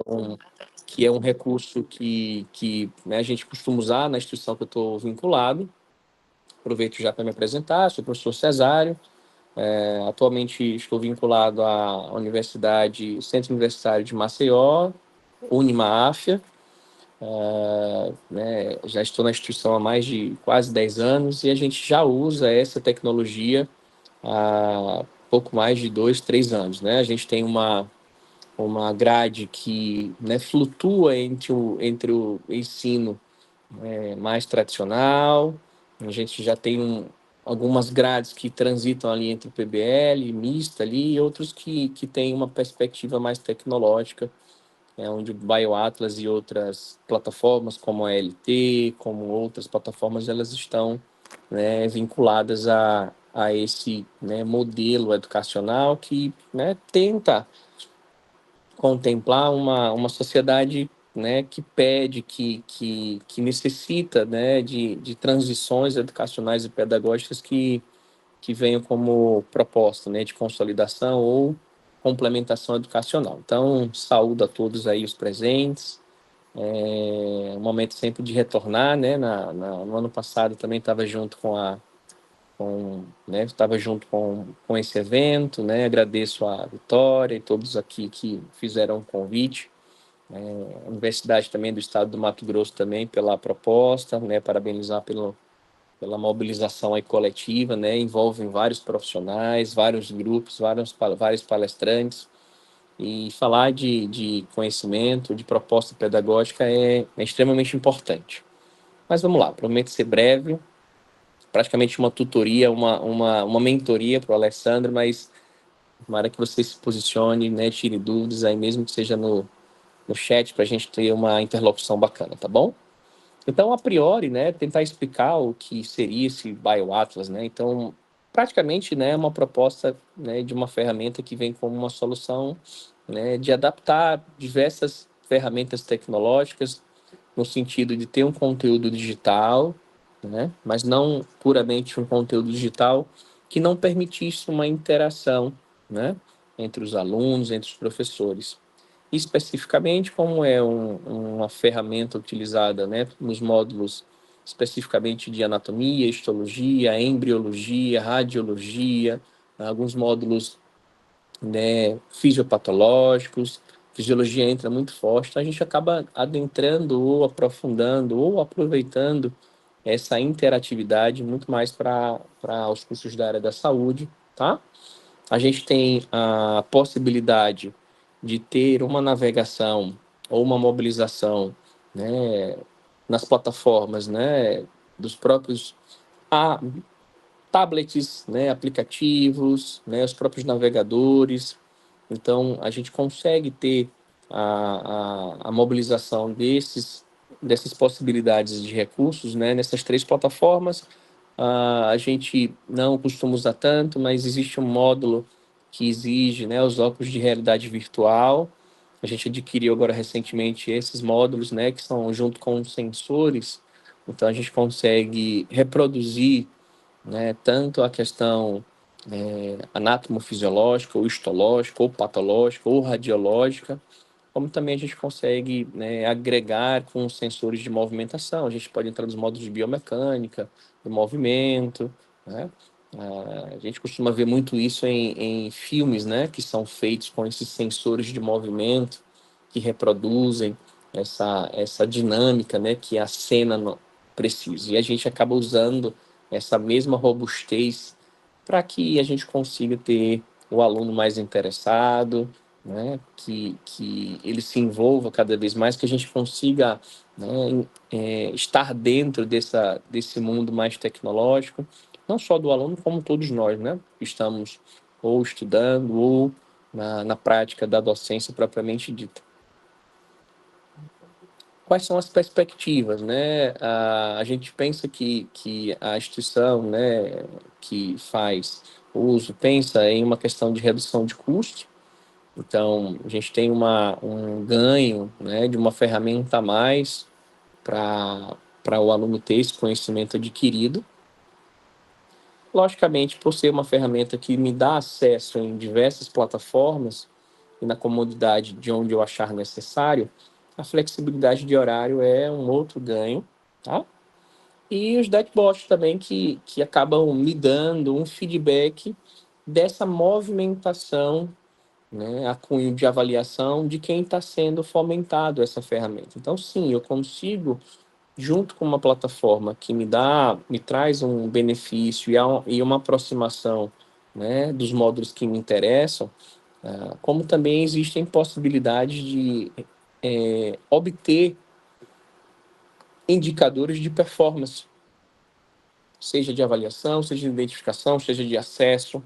um, que é um recurso que né, a gente costuma usar na instituição que eu estou vinculado. Aproveito já para me apresentar, sou o professor Cesário. Atualmente estou vinculado à Universidade, Centro Universitário de Maceió, Unimaáfia. Né, já estou na instituição há mais de quase 10 anos e a gente já usa essa tecnologia há pouco mais de 2, 3 anos. Né? A gente tem uma grade que né, flutua entre o ensino mais tradicional. A gente já tem algumas grades que transitam ali entre o PBL, mista ali, e outros que têm uma perspectiva mais tecnológica, onde o BioAtlas e outras plataformas como a LT, como outras plataformas, elas estão né, vinculadas a esse né, modelo educacional que né, tenta contemplar uma sociedade né, que pede, que necessita né, de transições educacionais e pedagógicas que venham como proposta né, de consolidação ou complementação educacional. Então, saúdo a todos aí os presentes. É um momento sempre de retornar, né? No ano passado também estava junto né, estava junto com esse evento, né? Agradeço a Vitória e todos aqui que fizeram o convite. A Universidade também do Estado do Mato Grosso também pela proposta, né? Parabenizar pela mobilização aí coletiva, né? Envolvem vários profissionais, vários grupos, vários palestrantes. E falar de conhecimento, de proposta pedagógica é extremamente importante. Mas vamos lá, prometo ser breve, praticamente uma tutoria, uma mentoria para o Alessandro, mas tomara que você se posicione, né, tire dúvidas aí, mesmo que seja no chat, para a gente ter uma interlocução bacana, tá bom? Então, a priori, né, tentar explicar o que seria esse BioAtlas, né? Então, praticamente, né, é uma proposta, né, de uma ferramenta que vem como uma solução, né, de adaptar diversas ferramentas tecnológicas no sentido de ter um conteúdo digital, né, mas não puramente um conteúdo digital que não permitisse uma interação, né, entre os alunos, entre os professores especificamente como é uma ferramenta utilizada né, nos módulos especificamente de anatomia, histologia, embriologia, radiologia, alguns módulos né, fisiopatológicos, fisiologia entra muito forte, então a gente acaba adentrando ou aprofundando ou aproveitando essa interatividade muito mais para os cursos da área da saúde, tá? A gente tem a possibilidade de ter uma navegação ou uma mobilização né, nas plataformas né, dos próprios tablets, né, aplicativos, né, os próprios navegadores. Então, a gente consegue ter a mobilização dessas possibilidades de recursos né, nessas três plataformas. A gente não costuma usar tanto, mas existe um módulo que exige né, os óculos de realidade virtual. A gente adquiriu agora recentemente esses módulos, né, que são junto com os sensores. Então, a gente consegue reproduzir né, tanto a questão anatomofisiológica, ou histológica, ou patológica, ou radiológica, como também a gente consegue né, agregar com sensores de movimentação. A gente pode entrar nos modos de biomecânica, do movimento, né? A gente costuma ver muito isso em filmes, né, que são feitos com esses sensores de movimento que reproduzem essa dinâmica, né, que a cena precisa. E a gente acaba usando essa mesma robustez para que a gente consiga ter o aluno mais interessado, né, que ele se envolva cada vez mais, que a gente consiga né, estar dentro desse mundo mais tecnológico, não só do aluno, como todos nós, né, que estamos ou estudando ou na prática da docência propriamente dita. Quais são as perspectivas, né? A gente pensa que a instituição, né, que faz uso, pensa em uma questão de redução de custo. Então, a gente tem um ganho, né, de uma ferramenta a mais para o aluno ter esse conhecimento adquirido. Logicamente, por ser uma ferramenta que me dá acesso em diversas plataformas, e na comodidade de onde eu achar necessário, a flexibilidade de horário é um outro ganho, tá? E os dashboards também que acabam me dando um feedback dessa movimentação, né, a cunho de avaliação de quem está sendo fomentado essa ferramenta. Então, sim, eu consigo, junto com uma plataforma que me traz um benefício e uma aproximação, né, dos módulos que me interessam, como também existem possibilidades de obter indicadores de performance, seja de avaliação, seja de identificação, seja de acesso,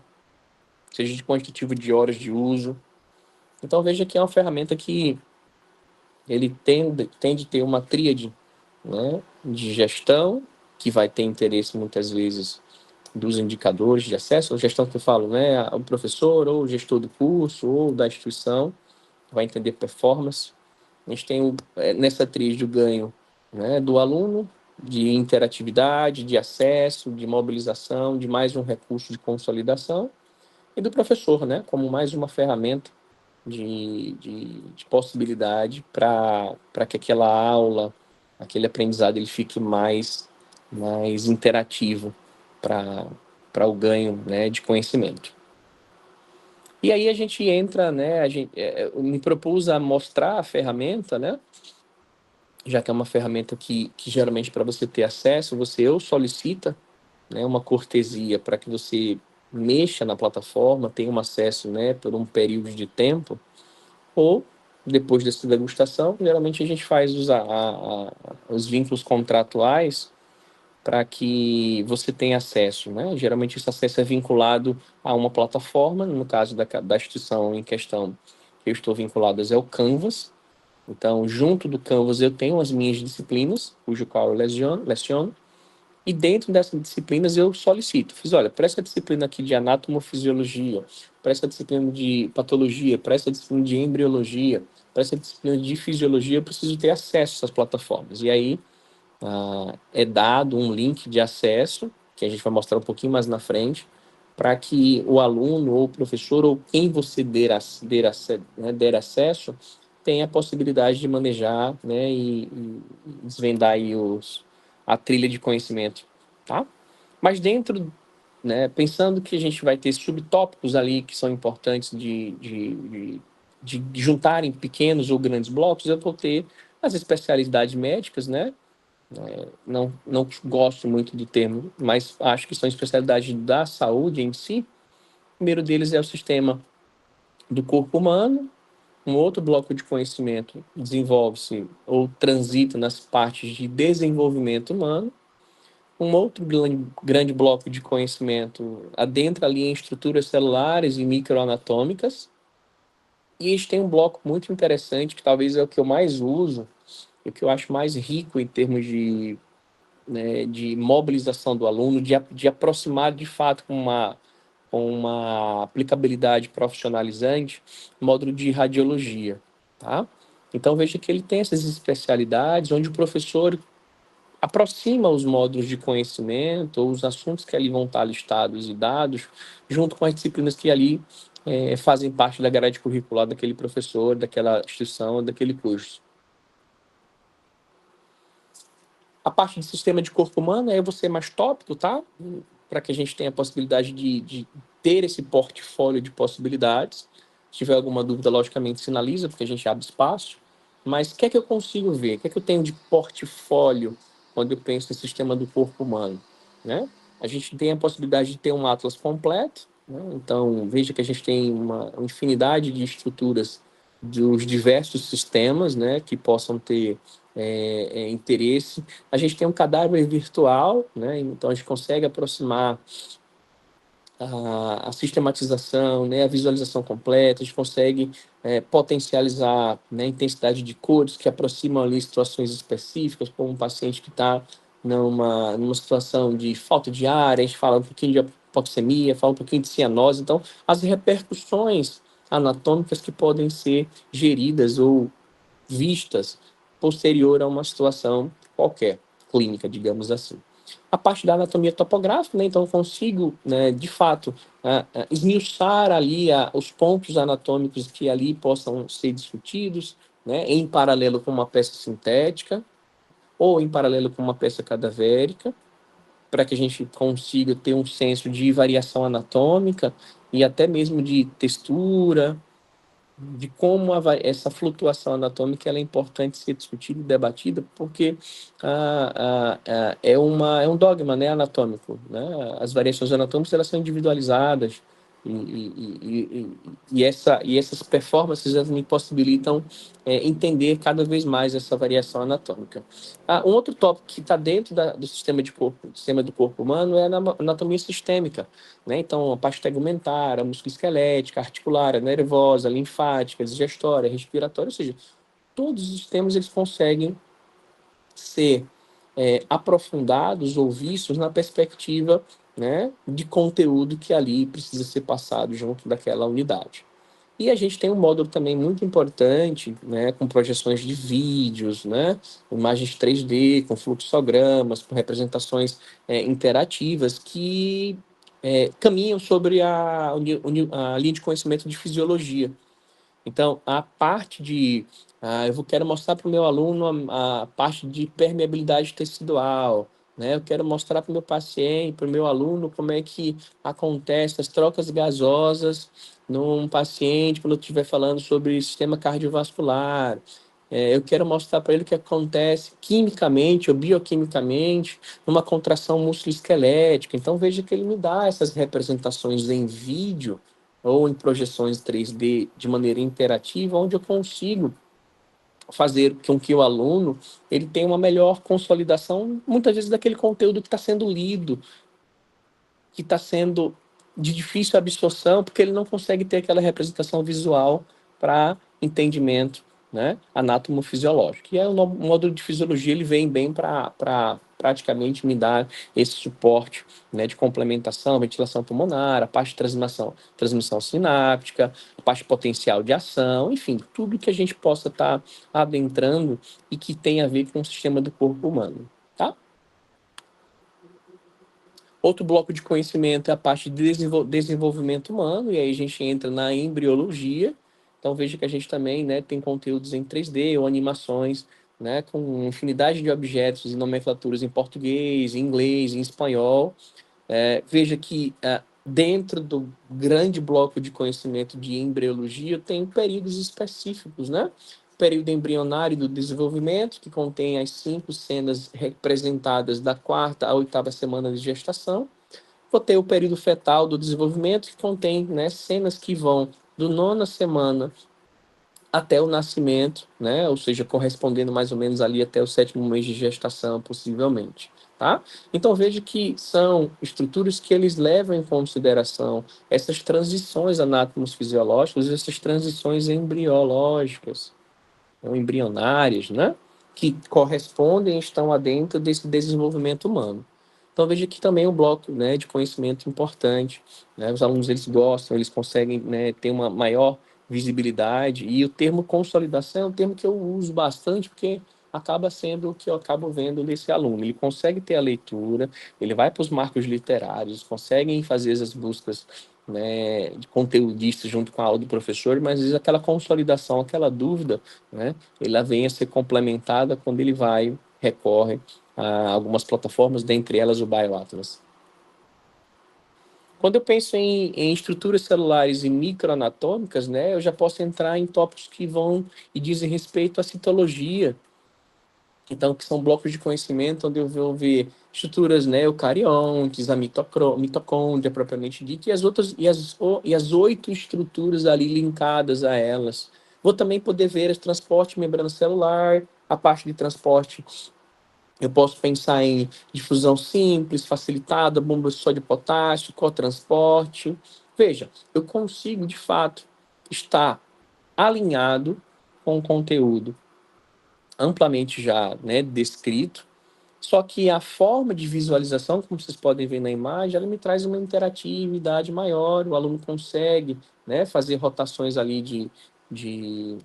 seja de quantitativo de horas de uso. Então, veja que é uma ferramenta que ele tende a ter uma tríade, né, de gestão, que vai ter interesse muitas vezes dos indicadores de acesso, a gestão que eu falo, né, o professor, ou o gestor do curso, ou da instituição, vai entender performance. A gente tem nessa tríade o ganho, né, do aluno, de interatividade, de acesso, de mobilização, de mais um recurso de consolidação, e do professor, né, como mais uma ferramenta de possibilidade para que aquela aula, aquele aprendizado, ele fique mais interativo para o ganho, né, de conhecimento. E aí a gente entra, né, eu me propus a mostrar a ferramenta, né, já que é uma ferramenta que geralmente para você ter acesso, ou solicita, né, uma cortesia para que você mexa na plataforma, tenha um acesso, né, por um período de tempo, ou depois dessa degustação, geralmente a gente faz os vínculos contratuais para que você tenha acesso, né? Geralmente esse acesso é vinculado a uma plataforma, no caso da instituição em questão que eu estou vinculado é o Canvas. Então, junto do Canvas eu tenho as minhas disciplinas, cujo qual eu leciono, e dentro dessas disciplinas eu solicito. Fiz, olha, para essa disciplina aqui de anatomofisiologia, para essa disciplina de patologia, para essa disciplina de embriologia, para essa disciplina de fisiologia, eu preciso ter acesso a essas plataformas. E aí é dado um link de acesso, que a gente vai mostrar um pouquinho mais na frente, para que o aluno ou o professor ou quem você der acesso tenha a possibilidade de manejar, né, e desvendar aí a trilha de conhecimento, tá? Mas dentro, né, pensando que a gente vai ter subtópicos ali que são importantes de juntar em pequenos ou grandes blocos, eu vou ter as especialidades médicas, né? Não gosto muito do termo, mas acho que são especialidades da saúde em si. O primeiro deles é o sistema do corpo humano. Um outro bloco de conhecimento desenvolve-se ou transita nas partes de desenvolvimento humano. Um outro grande bloco de conhecimento adentra ali em estruturas celulares e microanatômicas. E a gente tem um bloco muito interessante, que talvez é o que eu mais uso, e o que eu acho mais rico em termos de, né, de mobilização do aluno, de aproximar de fato com uma aplicabilidade profissionalizante, módulo de radiologia, tá? Então, veja que ele tem essas especialidades, onde o professor aproxima os módulos de conhecimento ou os assuntos que ali vão estar listados e dados, junto com as disciplinas que ali fazem parte da grade curricular daquele professor, daquela instituição, daquele curso. A parte de sistema de corpo humano, aí eu vou ser mais tópico, tá? Para que a gente tenha a possibilidade de ter esse portfólio de possibilidades. Se tiver alguma dúvida, logicamente, sinaliza, porque a gente abre espaço. Mas o que é que eu consigo ver? O que é que eu tenho de portfólio quando eu penso no sistema do corpo humano, né? A gente tem a possibilidade de ter um atlas completo, né? Então, veja que a gente tem uma infinidade de estruturas dos diversos sistemas, né, que possam ter interesse. A gente tem um cadáver virtual, né? Então a gente consegue aproximar a sistematização, né? A visualização completa, a gente consegue potencializar, né? A intensidade de cores que aproximam ali situações específicas, como um paciente que está numa situação de falta de ar, a gente fala um pouquinho de hipoxemia, fala um pouquinho de cianose. Então, as repercussões anatômicas que podem ser geridas ou vistas posterior a uma situação qualquer, clínica, digamos assim. A parte da anatomia topográfica, né? Então eu consigo, né, de fato, esmiuçar ali os pontos anatômicos que ali possam ser discutidos, né, em paralelo com uma peça sintética ou em paralelo com uma peça cadavérica, para que a gente consiga ter um senso de variação anatômica e até mesmo de textura, de como essa flutuação anatômica ela é importante ser discutida e debatida, porque é um dogma, né, anatômico. Né? As variações anatômicas elas são individualizadas e essas performances elas me possibilitam entender cada vez mais essa variação anatômica. Um outro tópico que está dentro do sistema do corpo humano é a anatomia sistêmica, né? Então, a parte tegumentar, a musculoesquelética, a articular, a nervosa, a linfática, a digestória, a respiratória, ou seja, todos os sistemas eles conseguem ser aprofundados ou vistos na perspectiva, né, de conteúdo que ali precisa ser passado junto daquela unidade. E a gente tem um módulo também muito importante, né, com projeções de vídeos, né, imagens 3D, com fluxogramas, com representações interativas que caminham sobre a linha de conhecimento de fisiologia. Então, a parte de. Quero mostrar para o meu aluno a parte de permeabilidade tecidual, né? Eu quero mostrar para o meu paciente, para o meu aluno, como é que acontece as trocas gasosas num paciente, quando eu estiver falando sobre sistema cardiovascular. Eu quero mostrar para ele o que acontece quimicamente ou bioquimicamente numa contração musculoesquelética. Então, veja que ele me dá essas representações em vídeo ou em projeções 3D de maneira interativa, onde eu consigo fazer com que o aluno ele tenha uma melhor consolidação, muitas vezes, daquele conteúdo que está sendo lido, que está sendo de difícil absorção, porque ele não consegue ter aquela representação visual para entendimento, né, anátomo-fisiológico. E aí o módulo de fisiologia ele vem bem para praticamente me dar esse suporte, né, de complementação, ventilação pulmonar, a parte de transmissão sináptica, a parte potencial de ação, enfim, tudo que a gente possa estar adentrando e que tem a ver com o sistema do corpo humano, tá? Outro bloco de conhecimento é a parte de desenvolvimento humano, e aí a gente entra na embriologia. Então veja que a gente também, né, tem conteúdos em 3D ou animações, né, com infinidade de objetos e nomenclaturas em português, em inglês, em espanhol. Veja que dentro do grande bloco de conhecimento de embriologia tem períodos específicos, né? O período embrionário do desenvolvimento, que contém as 5 cenas representadas da quarta à oitava semana de gestação. Vou ter o período fetal do desenvolvimento, que contém, né, cenas que vão do nona semana até o nascimento, né? Ou seja, correspondendo mais ou menos ali até o sétimo mês de gestação, possivelmente, tá? Então veja que são estruturas que eles levam em consideração essas transições anátomos fisiológicas, essas transições embriológicas, ou embrionárias, né? Que correspondem e estão adentro desse desenvolvimento humano. Então veja que também é um bloco, né, de conhecimento importante, né? Os alunos eles gostam, eles conseguem, né, ter uma maior visibilidade, e o termo consolidação é um termo que eu uso bastante porque acaba sendo o que eu acabo vendo desse aluno. Ele consegue ter a leitura, ele vai para os marcos literários, conseguem fazer as buscas, né, de conteudistas junto com a aula do professor, mas às vezes aquela consolidação, aquela dúvida, né, ela vem a ser complementada quando ele recorre a algumas plataformas, dentre elas o BioAtlas. Quando eu penso em estruturas celulares e microanatômicas, né, eu já posso entrar em tópicos que vão e dizem respeito à citologia. Então, que são blocos de conhecimento onde eu vou ver estruturas, né, eucariontes, a mitocôndria propriamente dita, e as 8 estruturas ali linkadas a elas. Vou também poder ver o transporte membrana celular, a parte de transporte. Eu posso pensar em difusão simples, facilitada, bomba só de potássio, cotransporte. Veja, eu consigo, de fato, estar alinhado com o conteúdo amplamente já, né, descrito, só que a forma de visualização, como vocês podem ver na imagem, ela me traz uma interatividade maior, o aluno consegue, né, fazer rotações ali de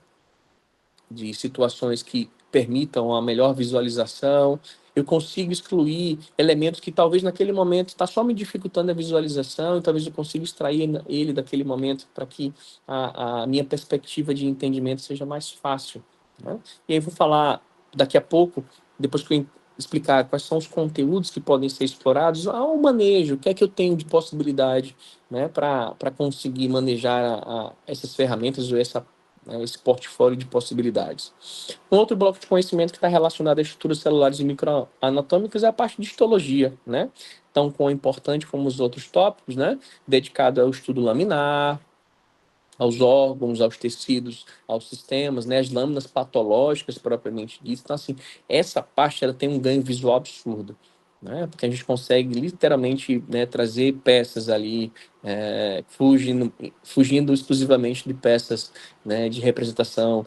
situações que permitam a melhor visualização. eu consigo excluir elementos que talvez naquele momento está só me dificultando a visualização, e talvez eu consiga extrair ele daquele momento para que a minha perspectiva de entendimento seja mais fácil, né? E aí eu vou falar daqui a pouco, depois que eu explicar quais são os conteúdos que podem ser explorados, ao manejo, o que é que eu tenho de possibilidade, né, para conseguir manejar essas ferramentas ou esse portfólio de possibilidades. Um outro bloco de conhecimento que está relacionado a estruturas celulares e microanatômicas é a parte de histologia, né? Tão importante como os outros tópicos, né? Dedicado ao estudo laminar, aos órgãos, aos tecidos, aos sistemas, né, as lâminas patológicas propriamente ditas. Então, assim, essa parte ela tem um ganho visual absurdo, né, porque a gente consegue literalmente, né, trazer peças ali, fugindo exclusivamente de peças, né, de representação,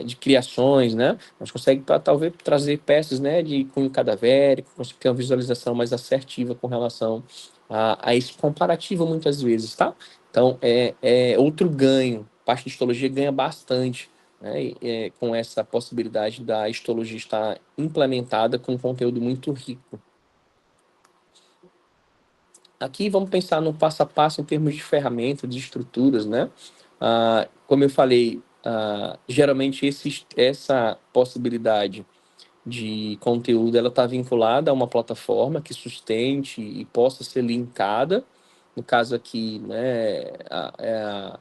de criações, né, a gente consegue talvez trazer peças, né, de cunho cadavérico, conseguir ter uma visualização mais assertiva com relação a esse comparativo muitas vezes, tá? Então, é outro ganho. A parte de histologia ganha bastante, né, com essa possibilidade da histologia estar implementada com um conteúdo muito rico. Aqui vamos pensar no passo a passo em termos de ferramentas, de estruturas, né? Como eu falei, geralmente essa possibilidade de conteúdo ela está vinculada a uma plataforma que sustente e possa ser linkada. No caso aqui, né,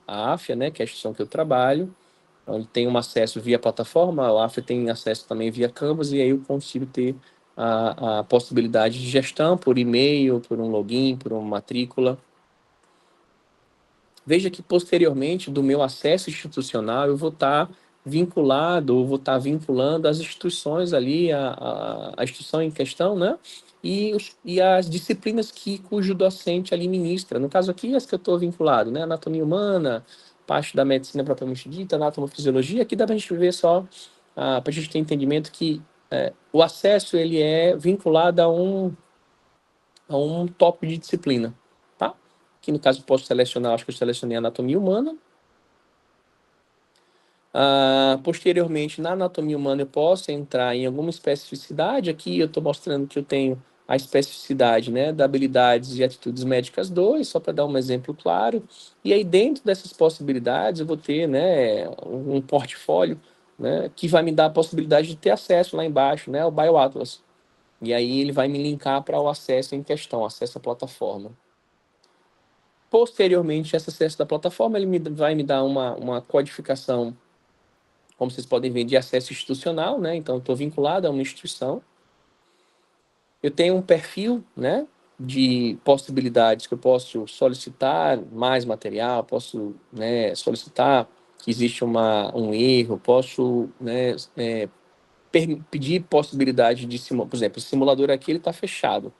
a AFIA, né, que é a instituição que eu trabalho. Então, ele tem um acesso via plataforma, a AFIA tem acesso também via Canvas, e aí eu consigo ter a possibilidade de gestão por e-mail, por um login, por uma matrícula. Veja que posteriormente do meu acesso institucional eu vou estar vinculado, ou vou estar vinculando as instituições ali, a instituição em questão, né? E as disciplinas cujo docente ali ministra. No caso aqui, as que eu estou vinculado, né? Anatomia humana, parte da medicina propriamente dita, anatomofisiologia. Aqui dá para a gente ver só, para a gente ter entendimento que o acesso ele é vinculado a um tópico de disciplina, tá? Que no caso eu posso selecionar, acho que eu selecionei anatomia humana. Posteriormente, na anatomia humana, eu posso entrar em alguma especificidade. Aqui eu estou mostrando que eu tenho a especificidade, né, da habilidades e atitudes médicas 2, só para dar um exemplo claro. E aí, dentro dessas possibilidades, eu vou ter, né, um portfólio, né, que vai me dar a possibilidade de ter acesso lá embaixo, né, ao BioAtlas. E aí ele vai me linkar para o acesso em questão, acesso à plataforma. Posteriormente, esse acesso da plataforma ele vai me dar uma codificação, como vocês podem ver, de acesso institucional, né? Então, eu estou vinculado a uma instituição. Eu tenho um perfil, né, de possibilidades que eu posso solicitar mais material, posso, né, solicitar que existe um erro, posso, né, pedir possibilidade de simular. Por exemplo, o simulador aqui ele está fechado.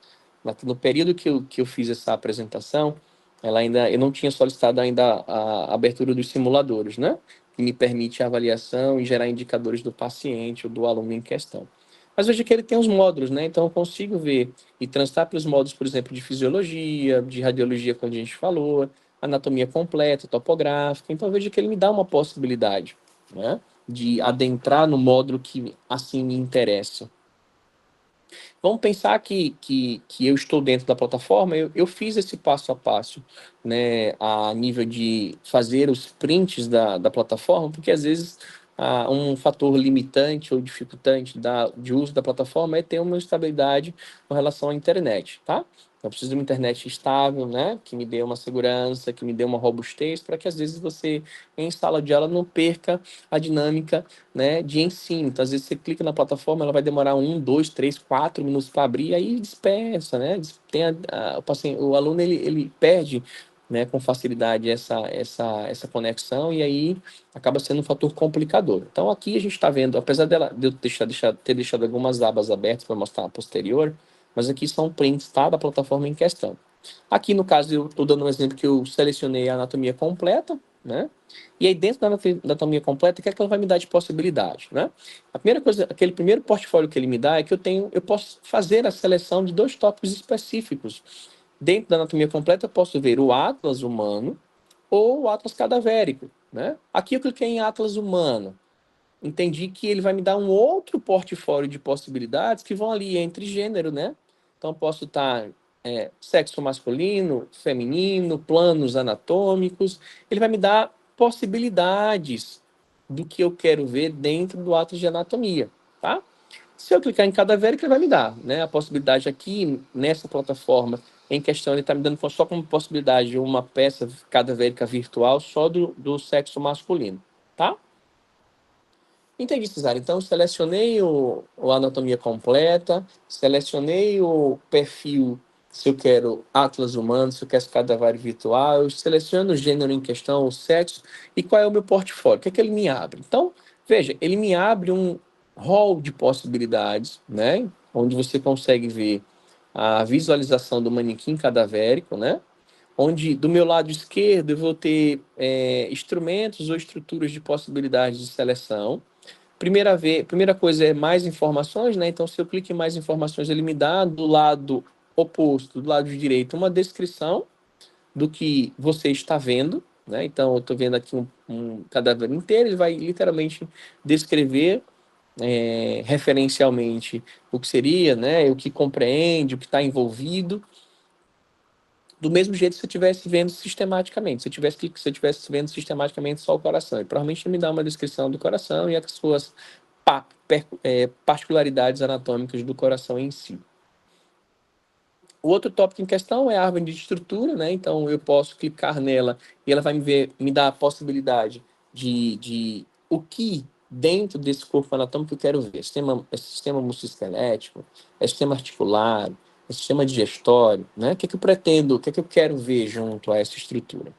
No período que eu fiz essa apresentação, eu não tinha solicitado ainda a abertura dos simuladores, né? Que me permite a avaliação e gerar indicadores do paciente ou do aluno em questão. Mas veja que ele tem os módulos, né? Então eu consigo ver e transitar pelos módulos, por exemplo, de fisiologia, de radiologia, como a gente falou, anatomia completa, topográfica. Então veja que ele me dá uma possibilidade, né, de adentrar no módulo que assim me interessa. Vamos pensar que eu estou dentro da plataforma, eu fiz esse passo a passo, né, a nível de fazer os prints da plataforma, porque às vezes um fator limitante ou dificultante de uso da plataforma é ter uma estabilidade com relação à internet, tá? Eu preciso de uma internet estável, né, que me dê uma segurança, que me dê uma robustez, para que às vezes você, em sala de aula, não perca a dinâmica, né, de ensino. Então, às vezes você clica na plataforma, ela vai demorar 1, 2, 3, 4 minutos para abrir, aí dispersa, né? O aluno ele perde, né, com facilidade essa conexão e aí acaba sendo um fator complicador. Então, aqui a gente está vendo, apesar de eu ter deixado algumas abas abertas para mostrar a posterior, mas aqui são prints, tá, da plataforma em questão. Aqui, no caso, eu estou dando um exemplo que eu selecionei a anatomia completa, né? E aí, dentro da anatomia completa, o que é que ela vai me dar de possibilidade, né? A primeira coisa, aquele primeiro portfólio que ele me dá é que eu posso fazer a seleção de 2 tópicos específicos. Dentro da anatomia completa, eu posso ver o atlas humano ou o atlas cadavérico, né? Aqui eu cliquei em atlas humano. entendi que ele vai me dar um outro portfólio de possibilidades que vão ali entre gênero, né? Então, posso estar sexo masculino, feminino, planos anatômicos. Ele vai me dar possibilidades do que eu quero ver dentro do ato de anatomia, tá? Se eu clicar em cadavérico, ele vai me dar, né? A possibilidade aqui, nessa plataforma, em questão, ele está me dando só como possibilidade uma peça cadavérica virtual só do sexo masculino, tá? Entendi, Cesário. Então, selecionei o anatomia completa, selecionei o perfil, se eu quero atlas humano, se eu quero cadáver virtual, eu seleciono o gênero em questão, o sexo, e qual é o meu portfólio, o que é que ele me abre. Então, veja, ele me abre um hall de possibilidades, né? Onde você consegue ver a visualização do manequim cadavérico, né? Onde do meu lado esquerdo eu vou ter instrumentos ou estruturas de possibilidades de seleção. Primeira coisa é mais informações, né? Então, se eu clico em mais informações, ele me dá do lado oposto, do lado direito, uma descrição do que você está vendo, né? Então, eu estou vendo aqui um cadáver inteiro, ele vai literalmente descrever referencialmente o que seria, né? O que compreende, o que está envolvido. Do mesmo jeito se eu estivesse vendo sistematicamente. Se eu tivesse vendo sistematicamente só o coração. E provavelmente me dá uma descrição do coração e as suas particularidades anatômicas do coração em si. O outro tópico em questão é a árvore de estrutura, né? Então eu posso clicar nela e ela vai me dar a possibilidade de o que dentro desse corpo anatômico eu quero ver. É sistema musculoesquelético, é sistema articular, é sistema digestório, né? O que é que eu pretendo, o que é que eu quero ver junto a essa estrutura?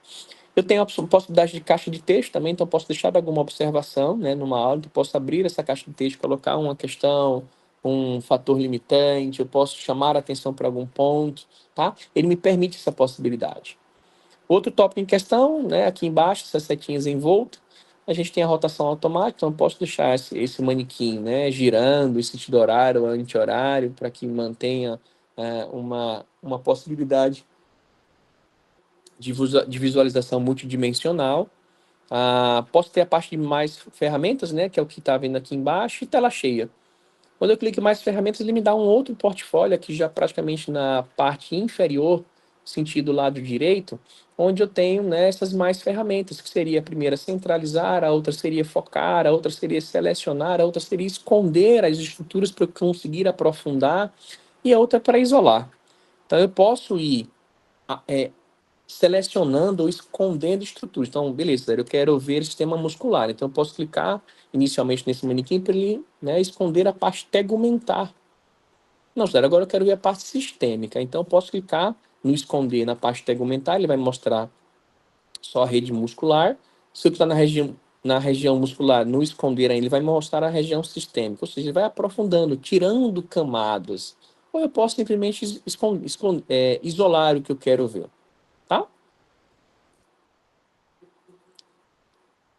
Eu tenho a possibilidade de caixa de texto também, então posso deixar alguma observação, né, numa aula, então posso abrir essa caixa de texto, colocar uma questão, um fator limitante, eu posso chamar a atenção para algum ponto, tá? Ele me permite essa possibilidade. Outro tópico em questão, né, aqui embaixo, essas setinhas em volta, a gente tem a rotação automática, então eu posso deixar esse manequim, né, girando em sentido horário ou anti-horário, para que mantenha uma possibilidade de visualização multidimensional. Posso ter a parte de mais ferramentas, né, que é o que está vendo aqui embaixo, e tela cheia. Quando eu clico em mais ferramentas, ele me dá um outro portfólio aqui já praticamente na parte inferior, sentido lado direito, onde eu tenho, né, essas mais ferramentas, que seria a primeira centralizar, a outra seria focar, a outra seria selecionar, a outra seria esconder as estruturas para eu conseguir aprofundar, e a outra para isolar. Então eu posso ir selecionando ou escondendo estruturas. Então, beleza, eu quero ver sistema muscular. Então, eu posso clicar inicialmente nesse manequim para ele, né, esconder a parte tegumentar. Não, sério, agora eu quero ver a parte sistêmica. Então, eu posso clicar no esconder na parte tegumentar, ele vai mostrar só a rede muscular. Se eu clicar na região muscular, no esconder, aí, ele vai mostrar a região sistêmica. Ou seja, ele vai aprofundando, tirando camadas. Ou eu posso simplesmente isolar o que eu quero ver. Tá?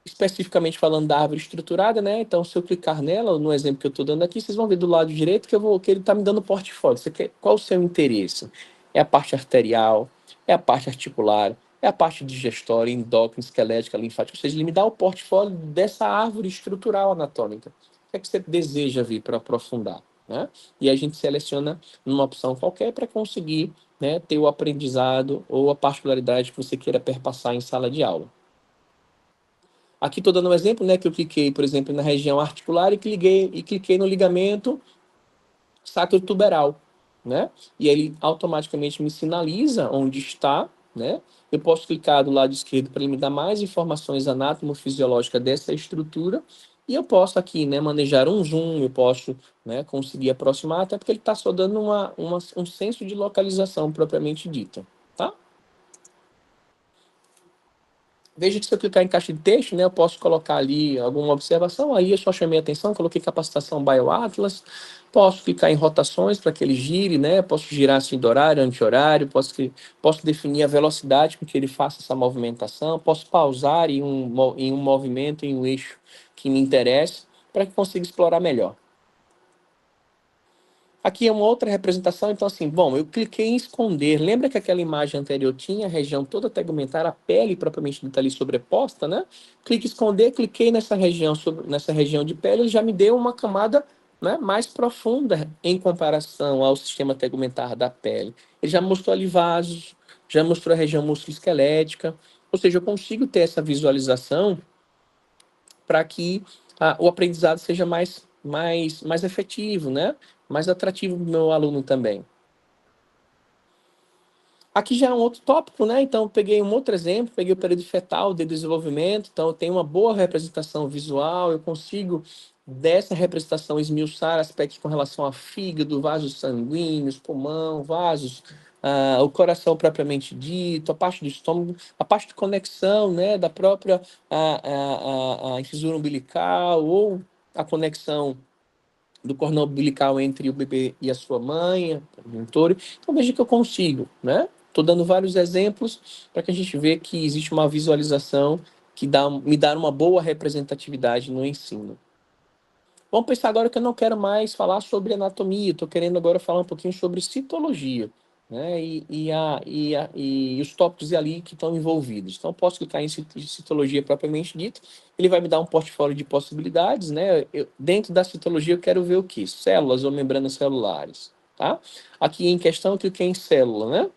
Especificamente falando da árvore estruturada, né? Então, se eu clicar nela, no exemplo que eu estou dando aqui, vocês vão ver do lado direito que ele está me dando portfólio. Qual o seu interesse? É a parte arterial, é a parte articular, é a parte digestória, endócrina, esquelética, linfática. Ou seja, ele me dá o portfólio dessa árvore estrutural anatômica. O que é que você deseja vir para aprofundar? Né? E a gente seleciona uma opção qualquer para conseguir, né, ter o aprendizado ou a particularidade que você queira perpassar em sala de aula. Aqui estou dando um exemplo, né, que eu cliquei, por exemplo, na região articular e cliquei no ligamento sacrotuberal, né? E ele automaticamente me sinaliza onde está, né? Eu posso clicar do lado esquerdo para ele me dar mais informações anatomofisiológicas dessa estrutura e eu posso aqui, né, manejar um zoom, eu posso, né, conseguir aproximar, até porque ele está só dando um senso de localização propriamente dita, tá? Veja que se eu clicar em caixa de texto, né, eu posso colocar ali alguma observação, aí eu só chamei a atenção, coloquei capacitação BioAtlas, posso clicar em rotações para que ele gire, né, posso girar assim de horário, anti-horário, posso definir a velocidade com que ele faça essa movimentação, posso pausar em um movimento, em um eixo que me interessa, para que consiga explorar melhor. Aqui é uma outra representação, então assim, bom, eu cliquei em esconder. Lembra que aquela imagem anterior tinha a região toda tegumentar, a pele propriamente dita ali sobreposta, né? Clique em esconder, cliquei nessa região, nessa região de pele, ele já me deu uma camada, né, mais profunda em comparação ao sistema tegumentar da pele. Ele já mostrou ali vasos, já mostrou a região musculoesquelética, ou seja, eu consigo ter essa visualização para que o aprendizado seja mais efetivo, né? Mais atrativo para o meu aluno também. Aqui já é um outro tópico, né? Então, eu peguei um outro exemplo, peguei o período fetal de desenvolvimento, então eu tenho uma boa representação visual, eu consigo, dessa representação, esmiuçar aspectos com relação a fígado, vasos sanguíneos, pulmão, vasos, o coração propriamente dito, a parte do estômago, a parte de conexão, né, da própria a infusura umbilical ou a conexão do cordão umbilical entre o bebê e a sua mãe, o mentor. Então veja que eu consigo, né? Estou dando vários exemplos para que a gente veja que existe uma visualização que me dá uma boa representatividade no ensino. Vamos pensar agora que eu não quero mais falar sobre anatomia, estou querendo agora falar um pouquinho sobre citologia, né? E os tópicos ali que estão envolvidos. Então, eu posso clicar em citologia propriamente dito, ele vai me dar um portfólio de possibilidades, né? Dentro da citologia, eu quero ver o quê? Células ou membranas celulares, tá? Aqui em questão, eu cliquei em célula, né?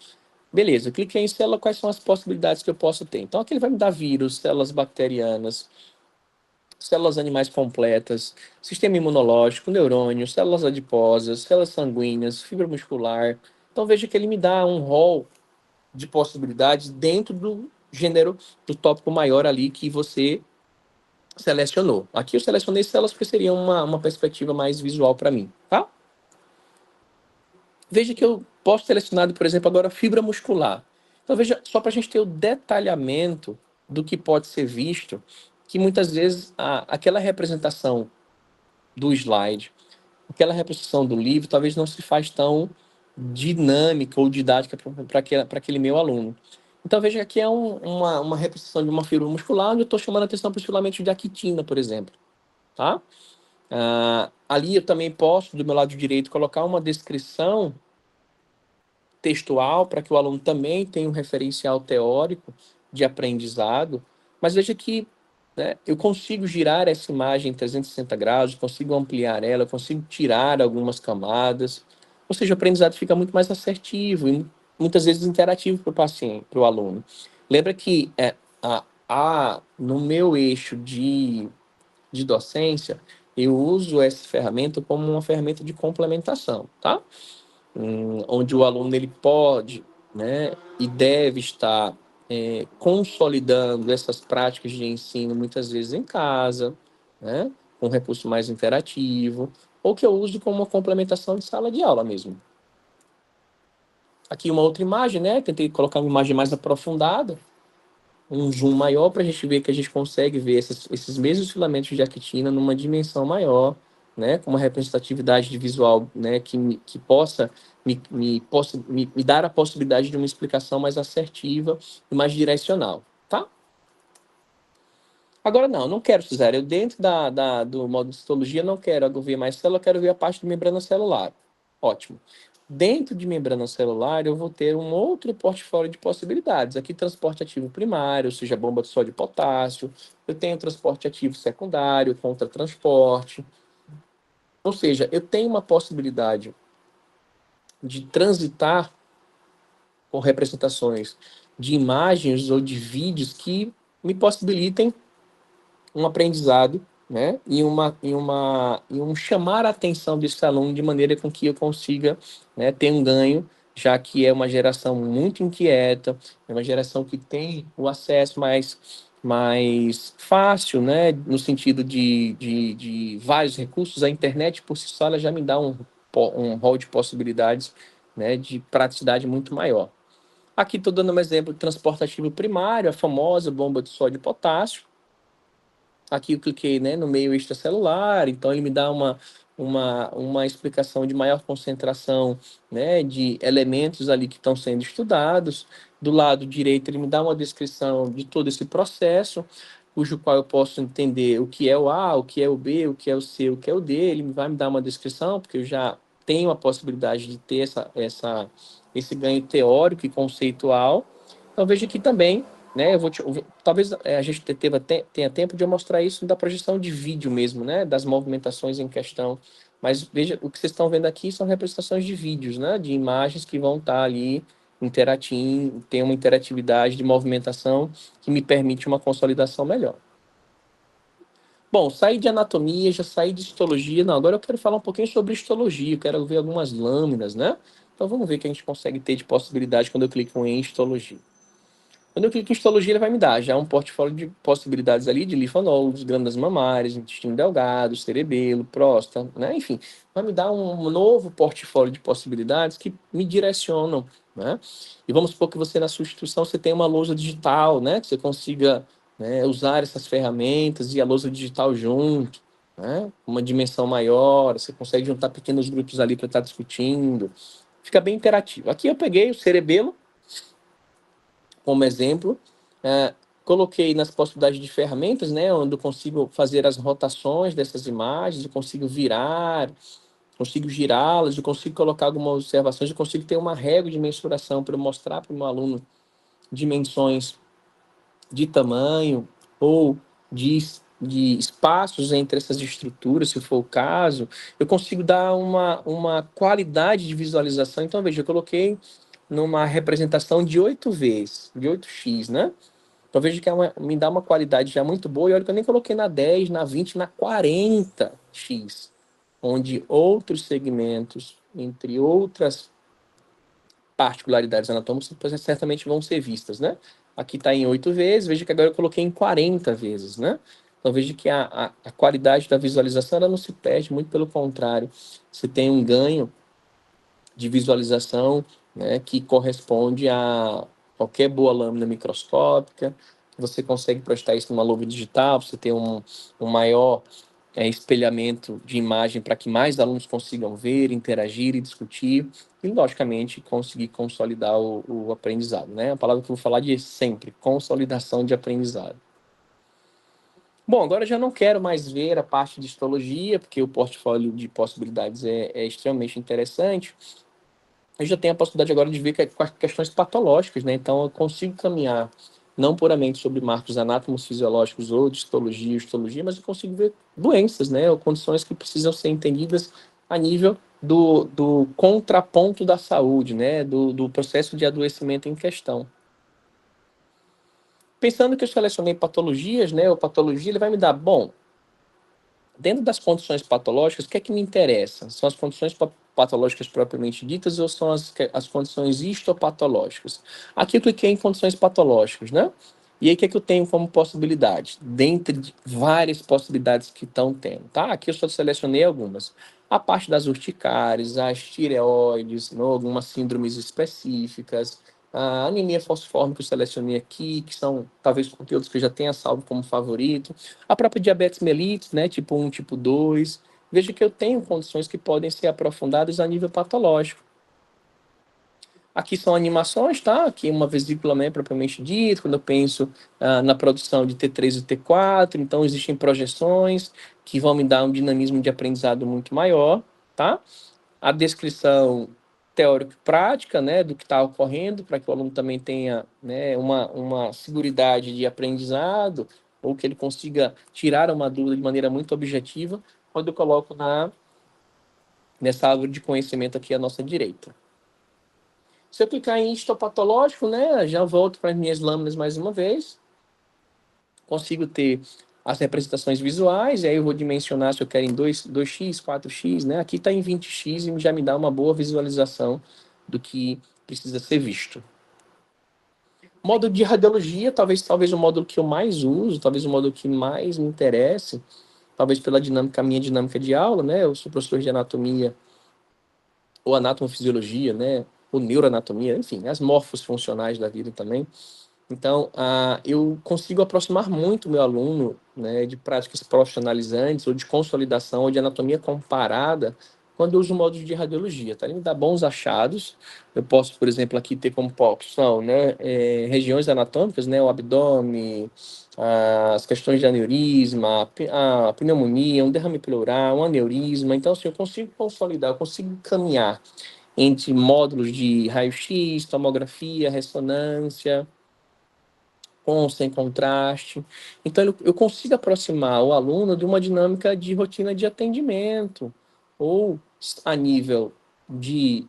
Beleza, eu cliquei em célula, quais são as possibilidades que eu posso ter? Então, aqui ele vai me dar vírus, células bacterianas, células animais completas, sistema imunológico, neurônios, células adiposas, células sanguíneas, fibra muscular. Então veja que ele me dá um rol de possibilidades dentro do gênero, do tópico maior ali que você selecionou. Aqui eu selecionei células porque seria uma perspectiva mais visual para mim, tá? Veja que eu posso selecionar, por exemplo, agora fibra muscular. Então veja, só para a gente ter o detalhamento do que pode ser visto, que muitas vezes aquela representação do slide, aquela representação do livro talvez não se faz tão dinâmica ou didática para aquele meu aluno. Então, veja que aqui é uma representação de uma fibra muscular, onde eu estou chamando a atenção para os filamentos de actina, por exemplo. Tá? Ali eu também posso, do meu lado direito, colocar uma descrição textual para que o aluno também tenha um referencial teórico de aprendizado, mas veja que, né, eu consigo girar essa imagem em 360 graus, consigo ampliar ela, eu consigo tirar algumas camadas, ou seja, o aprendizado fica muito mais assertivo e muitas vezes interativo para o paciente, para o aluno. Lembra que no meu eixo de docência, eu uso essa ferramenta como uma ferramenta de complementação, tá? Onde o aluno ele pode, né, e deve estar consolidando essas práticas de ensino muitas vezes em casa, né, com um recurso mais interativo, ou que eu use como uma complementação de sala de aula mesmo. Aqui uma outra imagem, né? Tentei colocar uma imagem mais aprofundada, um zoom maior para a gente ver que a gente consegue ver esses mesmos filamentos de actina numa dimensão maior, né, com uma representatividade de visual, né, que possa me dar a possibilidade de uma explicação mais assertiva e mais direcional, tá? Agora não quero, Cesar, eu dentro do modo de histologia não quero ver mais célula, eu quero ver a parte de membrana celular. Ótimo. Dentro de membrana celular, eu vou ter um outro portfólio de possibilidades. Aqui, transporte ativo primário, ou seja, bomba de sódio e potássio. Eu tenho transporte ativo secundário, contra-transporte. Ou seja, eu tenho uma possibilidade de transitar com representações de imagens ou de vídeos que me possibilitem um aprendizado, né? E um chamar a atenção desse aluno de maneira com que eu consiga, né, ter um ganho, já que é uma geração muito inquieta, é uma geração que tem o acesso mais fácil, né? No sentido de vários recursos. A internet, por si só, ela já me dá um rol de possibilidades, né, de praticidade muito maior. Aqui estou dando um exemplo de transporte ativo primário, a famosa bomba de sódio e potássio. Aqui eu cliquei, né, no meio extracelular, então ele me dá uma explicação de maior concentração, né, de elementos ali que estão sendo estudados. Do lado direito ele me dá uma descrição de todo esse processo, cujo qual eu posso entender o que é o A, o que é o B, o que é o C, o que é o D. Ele vai me dar uma descrição, porque eu já tenho a possibilidade de ter esse ganho teórico e conceitual. Então, veja aqui também, né? Talvez a gente tenha tempo de eu mostrar isso da projeção de vídeo mesmo, né? Das movimentações em questão. Mas veja, o que vocês estão vendo aqui são representações de vídeos, né? De imagens que vão estar ali interatindo, tem uma interatividade de movimentação que me permite uma consolidação melhor. Bom, saí de anatomia, já saí de histologia. Não, agora eu quero falar um pouquinho sobre histologia. Eu quero ver algumas lâminas, né? Então vamos ver o que a gente consegue ter de possibilidade quando eu clico em histologia. Quando eu clico em histologia, ele vai me dar já um portfólio de possibilidades ali de linfonodos, glândulas mamárias, intestino delgado, cerebelo, próstata, né? Enfim, vai me dar um novo portfólio de possibilidades que me direcionam, né? E vamos supor que você, na sua instituição, você tem uma lousa digital, né? Que você consiga, né, usar essas ferramentas e a lousa digital junto, né? Uma dimensão maior, você consegue juntar pequenos grupos ali para estar discutindo. Fica bem interativo. Aqui eu peguei o cerebelo como exemplo, coloquei nas possibilidades de ferramentas, né, onde eu consigo fazer as rotações dessas imagens, eu consigo virar, consigo girá-las, eu consigo colocar algumas observações, eu consigo ter uma régua de mensuração para mostrar para o meu aluno dimensões de tamanho ou de espaços entre essas estruturas, se for o caso. Eu consigo dar uma qualidade de visualização. Então, veja, eu coloquei numa representação de 8 vezes, de 8x, né? Então, veja que me dá uma qualidade já muito boa. E olha que eu nem coloquei na 10, na 20, na 40x, onde outros segmentos, entre outras particularidades anatômicas, certamente vão ser vistas, né? Aqui está em 8 vezes, veja que agora eu coloquei em 40 vezes, né? Então, veja que a qualidade da visualização ela não se perde, muito pelo contrário. Você tem um ganho de visualização, né, que corresponde a qualquer boa lâmina microscópica. Você consegue projetar isso numa louva digital, você ter um maior espelhamento de imagem para que mais alunos consigam ver, interagir e discutir, e, logicamente, conseguir consolidar o aprendizado, né? A palavra que eu vou falar de sempre, consolidação de aprendizado. Bom, agora eu já não quero mais ver a parte de histologia, porque o portfólio de possibilidades é extremamente interessante. Eu já tenho a possibilidade agora de ver questões patológicas, né? Então, eu consigo caminhar não puramente sobre marcos anátomos fisiológicos ou de histologia, mas eu consigo ver doenças, né? Ou condições que precisam ser entendidas a nível do contraponto da saúde, né? Do processo de adoecimento em questão. Pensando que eu selecionei patologias, né? Ou patologia, ele vai me dar, bom, dentro das condições patológicas, o que é que me interessa? São as condições patológicas propriamente ditas ou são as condições histopatológicas? Aqui eu cliquei em condições patológicas, né? E aí, o que é que eu tenho como possibilidade? Dentre de várias possibilidades que estão tendo, tá? Aqui eu só selecionei algumas. A parte das urticárias, as tireoides, não, algumas síndromes específicas, a anemia falciforme que eu selecionei aqui, que são talvez conteúdos que eu já tenha salvo como favorito. A própria diabetes mellitus, né, tipo 1, tipo 2. Veja que eu tenho condições que podem ser aprofundadas a nível patológico. Aqui são animações, tá? Aqui uma vesícula né, propriamente dita, quando eu penso na produção de T3 e T4, então existem projeções que vão me dar um dinamismo de aprendizado muito maior, tá? A descrição teórico-prática, né, do que está ocorrendo, para que o aluno também tenha né, uma seguridade de aprendizado, ou que ele consiga tirar uma dúvida de maneira muito objetiva, quando eu coloco nessa árvore de conhecimento aqui à nossa direita. Se eu clicar em histopatológico, né, já volto para as minhas lâminas mais uma vez, consigo ter as representações visuais, e aí eu vou dimensionar se eu quero em 2x, 4x, né? Aqui está em 20x e já me dá uma boa visualização do que precisa ser visto. Módulo de radiologia, talvez o módulo que eu mais uso, talvez o módulo que mais me interesse, talvez pela minha dinâmica de aula, né? Eu sou professor de anatomia, ou anatomofisiologia, né? Ou neuroanatomia, enfim, as morfos funcionais da vida também. Então, eu consigo aproximar muito o meu aluno né, de práticas profissionalizantes ou de consolidação ou de anatomia comparada quando eu uso o módulo de radiologia, tá? Ele me dá bons achados. Eu posso, por exemplo, aqui ter como opção, né, regiões anatômicas, né, o abdômen, as questões de aneurisma, a pneumonia, um derrame pleural, um aneurisma. Então, assim, eu consigo consolidar, eu consigo caminhar entre módulos de raio-x, tomografia, ressonância, com, sem contraste. Então, eu consigo aproximar o aluno de uma dinâmica de rotina de atendimento, ou a nível de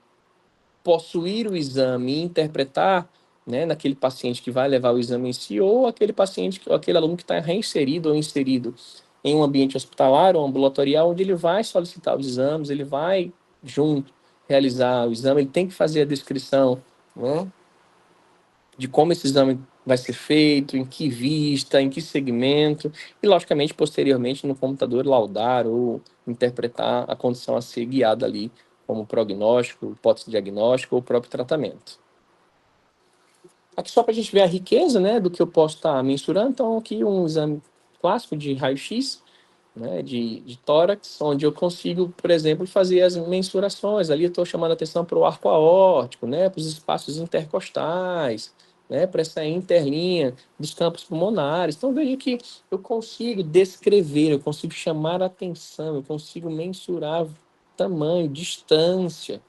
possuir o exame e interpretar, né, naquele paciente que vai levar o exame em si, ou aquele paciente, aquele aluno que está reinserido ou inserido em um ambiente hospitalar ou ambulatorial, onde ele vai solicitar os exames, ele vai junto realizar o exame, ele tem que fazer a descrição, né, de como esse exame vai ser feito, em que vista, em que segmento, e, logicamente, posteriormente, no computador, laudar ou interpretar a condição a ser guiada ali, como prognóstico, hipótese diagnóstica ou próprio tratamento. Aqui só para a gente ver a riqueza, né, do que eu posso estar mensurando. Então, aqui um exame clássico de raio-x, né, de tórax, onde eu consigo, por exemplo, fazer as mensurações. Ali eu estou chamando a atenção para o arco aórtico, né, para os espaços intercostais, né, para essa interlinha dos campos pulmonares. Então, veja que eu consigo descrever, eu consigo chamar a atenção, eu consigo mensurar tamanho, distância,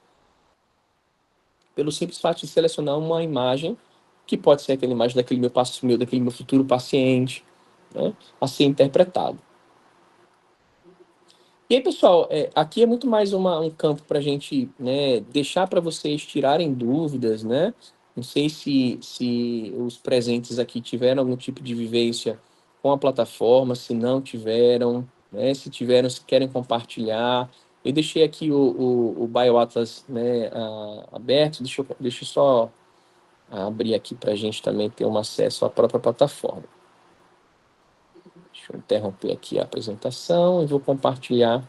pelo simples fato de selecionar uma imagem, que pode ser aquela imagem daquele meu futuro paciente, né, a ser interpretado. E aí, pessoal, aqui é muito mais um campo para a gente, né, deixar para vocês tirarem dúvidas, né? Não sei se os presentes aqui tiveram algum tipo de vivência com a plataforma, se não tiveram, né? Se tiveram, se querem compartilhar. Eu deixei aqui o BioAtlas, né, aberto, deixa eu só abrir aqui para a gente também ter um acesso à própria plataforma. Deixa eu interromper aqui a apresentação e vou compartilhar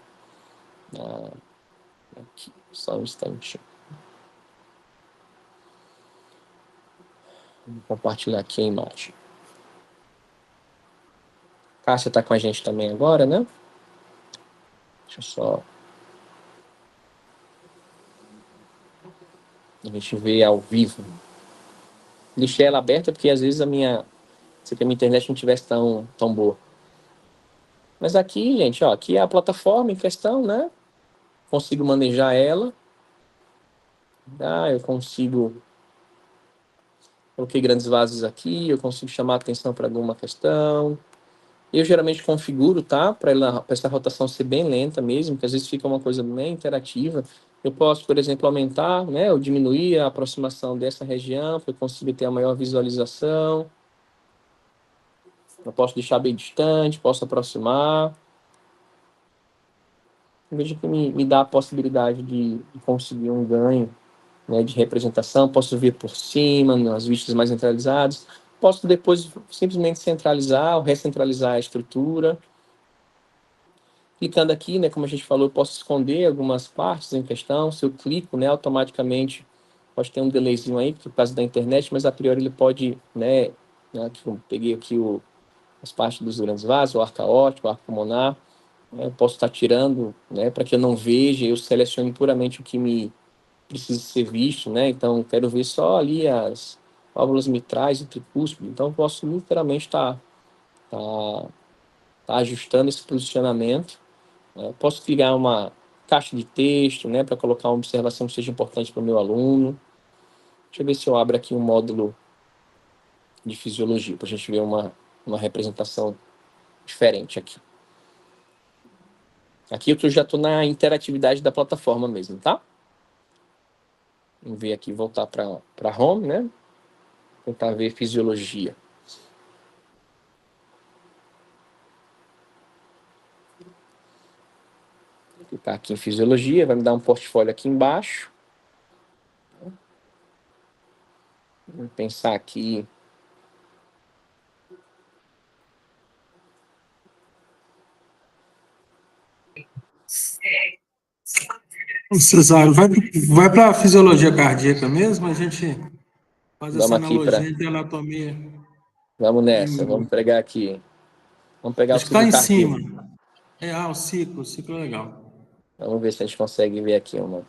aqui, só um instantinho. Vou compartilhar aqui a imagem. Cássia está com a gente também agora, né? Deixa eu só... A gente ver ao vivo. Deixei ela aberta porque às vezes se a minha internet não tivesse tão boa. Mas aqui, gente, ó, aqui é a plataforma em questão, né? Consigo manejar ela. Eu consigo... Coloquei grandes vasos aqui, eu consigo chamar a atenção para alguma questão. Eu geralmente configuro, tá? Para essa rotação ser bem lenta mesmo, que às vezes fica uma coisa bem interativa. Eu posso, por exemplo, aumentar, né, ou diminuir a aproximação dessa região, para eu conseguir ter a maior visualização. Eu posso deixar bem distante, posso aproximar. Veja que me dá a possibilidade de conseguir um ganho, né, de representação. Posso ver por cima, nas vistas mais centralizadas. Posso depois simplesmente centralizar ou recentralizar a estrutura. Clicando aqui, né, como a gente falou, eu posso esconder algumas partes em questão. Se eu clico, né, automaticamente pode ter um delayzinho aí, por causa da internet, mas a priori ele pode, né, aqui eu peguei aqui as partes dos grandes vasos, o arco aórtico, o arco pulmonar, né, eu posso estar tirando, né, para que eu não veja, eu selecione puramente o que me precisa ser visto, né, então quero ver só ali as válvulas mitrais e tricúspide, então eu posso literalmente tá ajustando esse posicionamento. Posso criar uma caixa de texto, né, para colocar uma observação que seja importante para o meu aluno. Deixa eu ver se eu abro aqui um módulo de fisiologia, para a gente ver uma representação diferente aqui. Aqui eu já estou na interatividade da plataforma mesmo, tá? Vamos ver aqui, voltar para home, né? Tentar ver fisiologia. Clicar aqui em fisiologia, vai me dar um portfólio aqui embaixo. Vamos pensar aqui. Cesário, vai para a fisiologia cardíaca mesmo, a gente faz Vamos essa aqui para... analogia de anatomia. Vamos nessa, vamos pegar aqui. Vamos pegar o Acho que está ciclo em cardíaco. cima. O ciclo é legal. Vamos ver se a gente consegue ver aqui uma.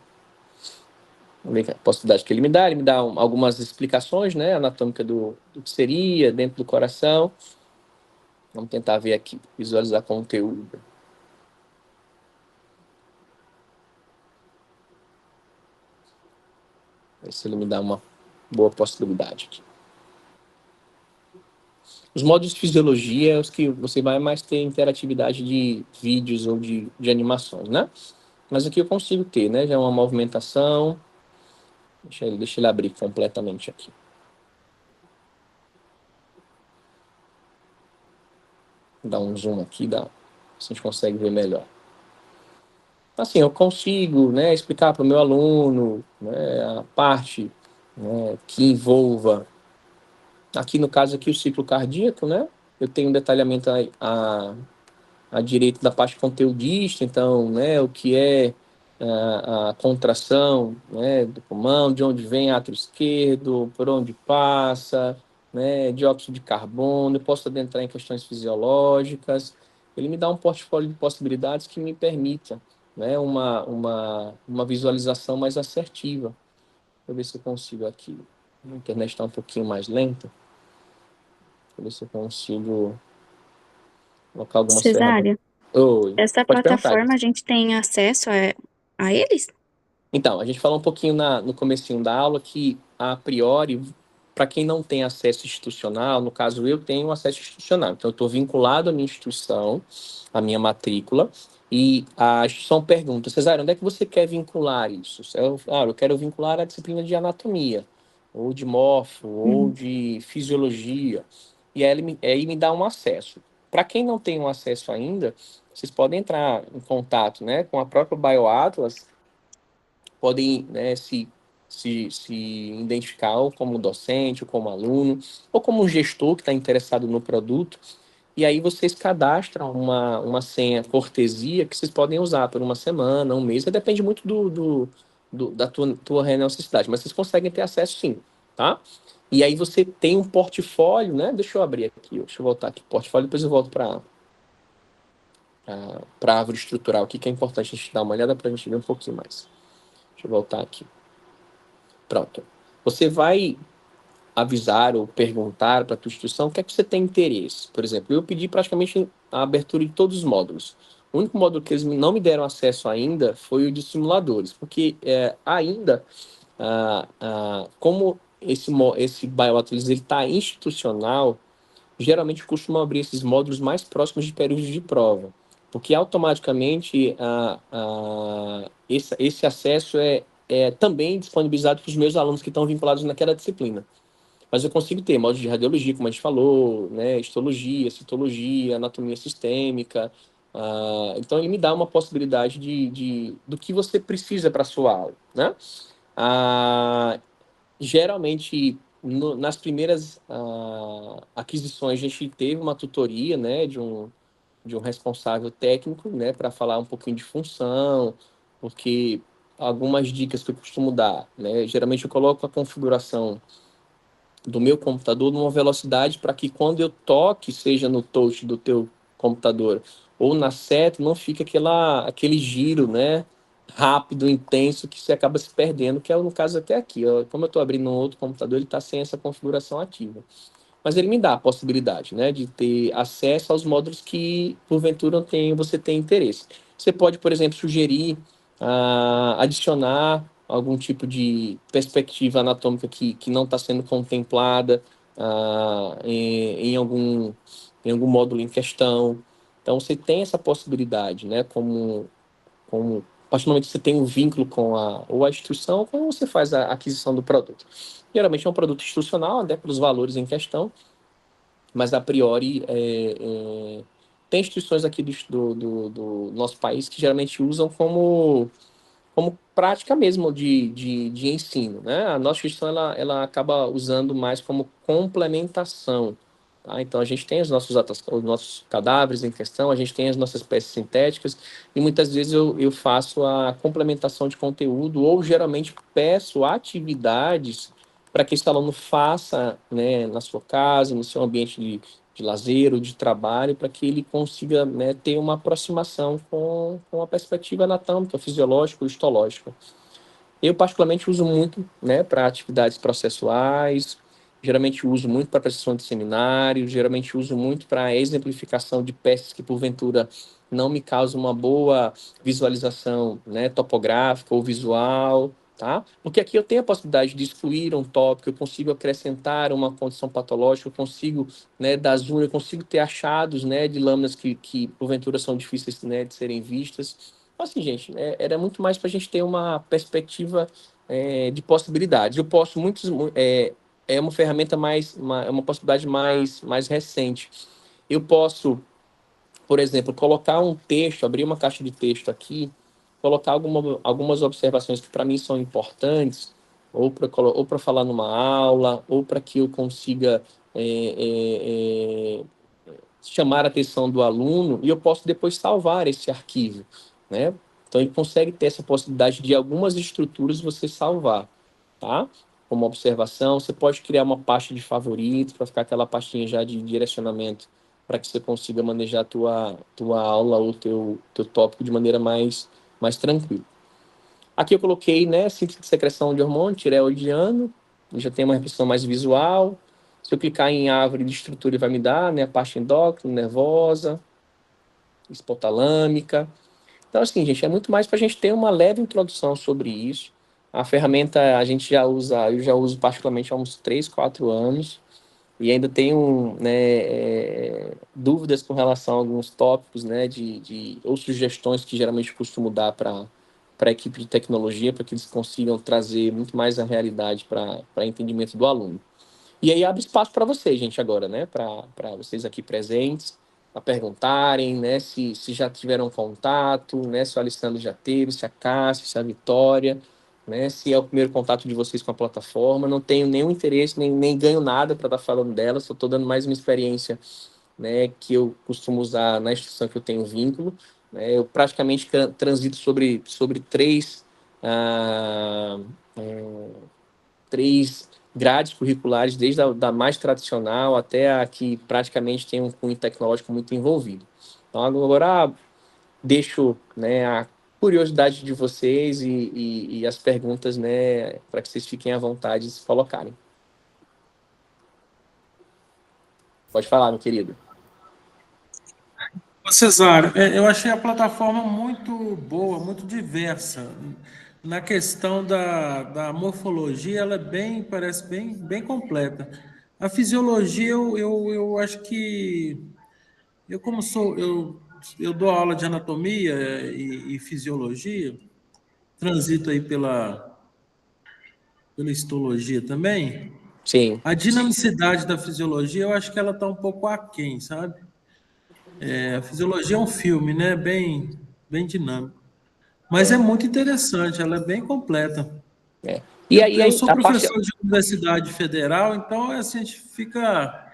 Vamos ver a possibilidade que ele me dá. Ele me dá algumas explicações, né, anatômica do que seria dentro do coração. Vamos tentar ver aqui, visualizar conteúdo. Ver se ele me dá uma boa possibilidade aqui. Os módulos de fisiologia é os que você vai mais ter interatividade de vídeos ou de animações, né? Mas aqui eu consigo ter, né? Já é uma movimentação. Deixa ele abrir completamente aqui. Dá um zoom aqui, se a gente consegue ver melhor. Assim, eu consigo, né, explicar para o meu aluno, né, a parte, né, que envolva, aqui no caso aqui, o ciclo cardíaco, né? Eu tenho um detalhamento a direito da parte conteudista, então, né, o que é a contração, né, do pulmão, de onde vem átrio esquerdo, por onde passa, né, dióxido de carbono, eu posso adentrar em questões fisiológicas. Ele me dá um portfólio de possibilidades que me permita, né, uma visualização mais assertiva. Deixa eu ver se eu consigo aqui. A internet está um pouquinho mais lenta. Deixa eu ver se eu consigo colocar algumas ferramentas. Cesário, Oi, essa pode perguntar. plataforma a gente tem acesso a eles? Então, a gente falou um pouquinho no comecinho da aula que, a priori, para quem não tem acesso institucional, no caso eu tenho acesso institucional, então eu estou vinculado à minha instituição, à minha matrícula, e a instituição pergunta, Cesário, onde é que você quer vincular isso? Eu quero vincular a disciplina de anatomia, ou de morfo, ou Uhum. de fisiologia, e aí me dá um acesso. Para quem não tem um acesso ainda, vocês podem entrar em contato, né, com a própria BioAtlas, podem, né, se identificar ou como docente, ou como aluno, ou como um gestor que está interessado no produto, e aí vocês cadastram uma senha cortesia que vocês podem usar por uma semana, um mês, depende muito da tua real necessidade, mas vocês conseguem ter acesso sim, tá? E aí você tem um portfólio, né? Deixa eu abrir aqui, deixa eu voltar aqui, portfólio, depois eu volto para a árvore estrutural aqui, que é importante a gente dar uma olhada para a gente ver um pouquinho mais. Deixa eu voltar aqui. Pronto. Você vai avisar ou perguntar para a tua instituição o que é que você tem interesse. Por exemplo, eu pedi praticamente a abertura de todos os módulos. O único módulo que eles não me deram acesso ainda foi o de simuladores, porque ainda, como esse BioAtlas está institucional, geralmente costumam abrir esses módulos mais próximos de períodos de prova, porque automaticamente esse acesso é também disponibilizado para os meus alunos que estão vinculados naquela disciplina. Mas eu consigo ter módulos de radiologia, como a gente falou, né, histologia, citologia, anatomia sistêmica. Então, ele me dá uma possibilidade do que você precisa para a sua aula, né? Ah, Geralmente, nas primeiras aquisições, a gente teve uma tutoria, né, de um responsável técnico, né, para falar um pouquinho de função, porque algumas dicas que eu costumo dar, né, geralmente eu coloco a configuração do meu computador numa velocidade para que quando eu toque, seja no touch do teu computador ou na seta, não fique aquele giro, né, rápido, intenso, que você acaba se perdendo, que é no caso até aqui. Ó, como eu estou abrindo um outro computador, ele está sem essa configuração ativa. Mas ele me dá a possibilidade, né, de ter acesso aos módulos que, porventura, você tem interesse. Você pode, por exemplo, sugerir, adicionar algum tipo de perspectiva anatômica que não está sendo contemplada em algum módulo em questão. Então, você tem essa possibilidade, né, a partir do momento que você tem um vínculo com ou a instituição, ou como você faz a aquisição do produto. Geralmente é um produto institucional, até pelos valores em questão, mas a priori tem instituições aqui do nosso país que geralmente usam como prática mesmo de ensino, né? A nossa instituição ela acaba usando mais como complementação, tá? Então a gente tem os nossos cadáveres em questão, a gente tem as nossas peças sintéticas e muitas vezes eu faço a complementação de conteúdo ou geralmente peço atividades para que esse aluno faça, né, na sua casa, no seu ambiente de lazer ou de trabalho, para que ele consiga, né, ter uma aproximação com a perspectiva anatômica, fisiológica ou histológica. Eu, particularmente, uso muito, né, para atividades processuais, geralmente uso muito para prestação de seminários, geralmente uso muito para exemplificação de peças que, porventura, não me causam uma boa visualização, né, topográfica ou visual, tá? Porque aqui eu tenho a possibilidade de excluir um tópico, eu consigo acrescentar uma condição patológica, eu consigo, né, dar zoom, eu consigo ter achados, né, de lâminas que porventura são difíceis, né, de serem vistas. Assim, gente, era muito mais para a gente ter uma perspectiva de possibilidades. Eu posso muitos, é uma ferramenta é uma possibilidade mais recente. Eu posso, por exemplo, colocar um texto, abrir uma caixa de texto aqui, colocar algumas observações que para mim são importantes, ou para falar numa aula, ou para que eu consiga chamar a atenção do aluno, e eu posso depois salvar esse arquivo, né? Então, ele consegue ter essa possibilidade de algumas estruturas você salvar, tá? Como observação, você pode criar uma pasta de favoritos para ficar aquela pastinha já de direcionamento para que você consiga manejar a tua aula ou teu tópico de maneira mais tranquila. Aqui eu coloquei, né, síntese de secreção de hormônio tireoidiano, já tem uma repressão mais visual. Se eu clicar em árvore de estrutura, ele vai me dar, né, a parte endócrina, nervosa, hipotalâmica. Então, assim, gente, é muito mais para a gente ter uma leve introdução sobre isso. A ferramenta a gente já usa, eu já uso particularmente há uns 3, 4 anos, e ainda tenho, né, dúvidas com relação a alguns tópicos, né, ou sugestões que geralmente costumo dar para a equipe de tecnologia, para que eles consigam trazer muito mais a realidade para entendimento do aluno. E aí abre espaço para vocês, gente, agora, né? Para vocês aqui presentes, a perguntarem, né? Se já tiveram contato, né? Se o Alessandro já teve, se a Cássia, se a Vitória, né? Se é o primeiro contato de vocês com a plataforma. Não tenho nenhum interesse, nem ganho nada para estar falando dela, só estou dando mais uma experiência, né? Que eu costumo usar na instituição que eu tenho vínculo. Né? Eu praticamente transito sobre ah, três grades curriculares, desde a da mais tradicional até a que praticamente tem um cunho tecnológico muito envolvido. Então, agora deixo, né, a curiosidade de vocês e as perguntas, né, para que vocês fiquem à vontade de se colocarem. Pode falar, meu querido. Cesário, eu achei a plataforma muito boa, muito diversa. Na questão da morfologia, ela parece bem completa. A fisiologia, eu acho que eu dou aula de anatomia e fisiologia, transito aí pela histologia também. Sim. A dinamicidade da fisiologia, eu acho que ela está um pouco aquém, sabe? A fisiologia é um filme, né? Bem dinâmico. Mas é muito interessante, ela é bem completa. É. Eu sou A parte... professor de universidade federal, então assim, a gente fica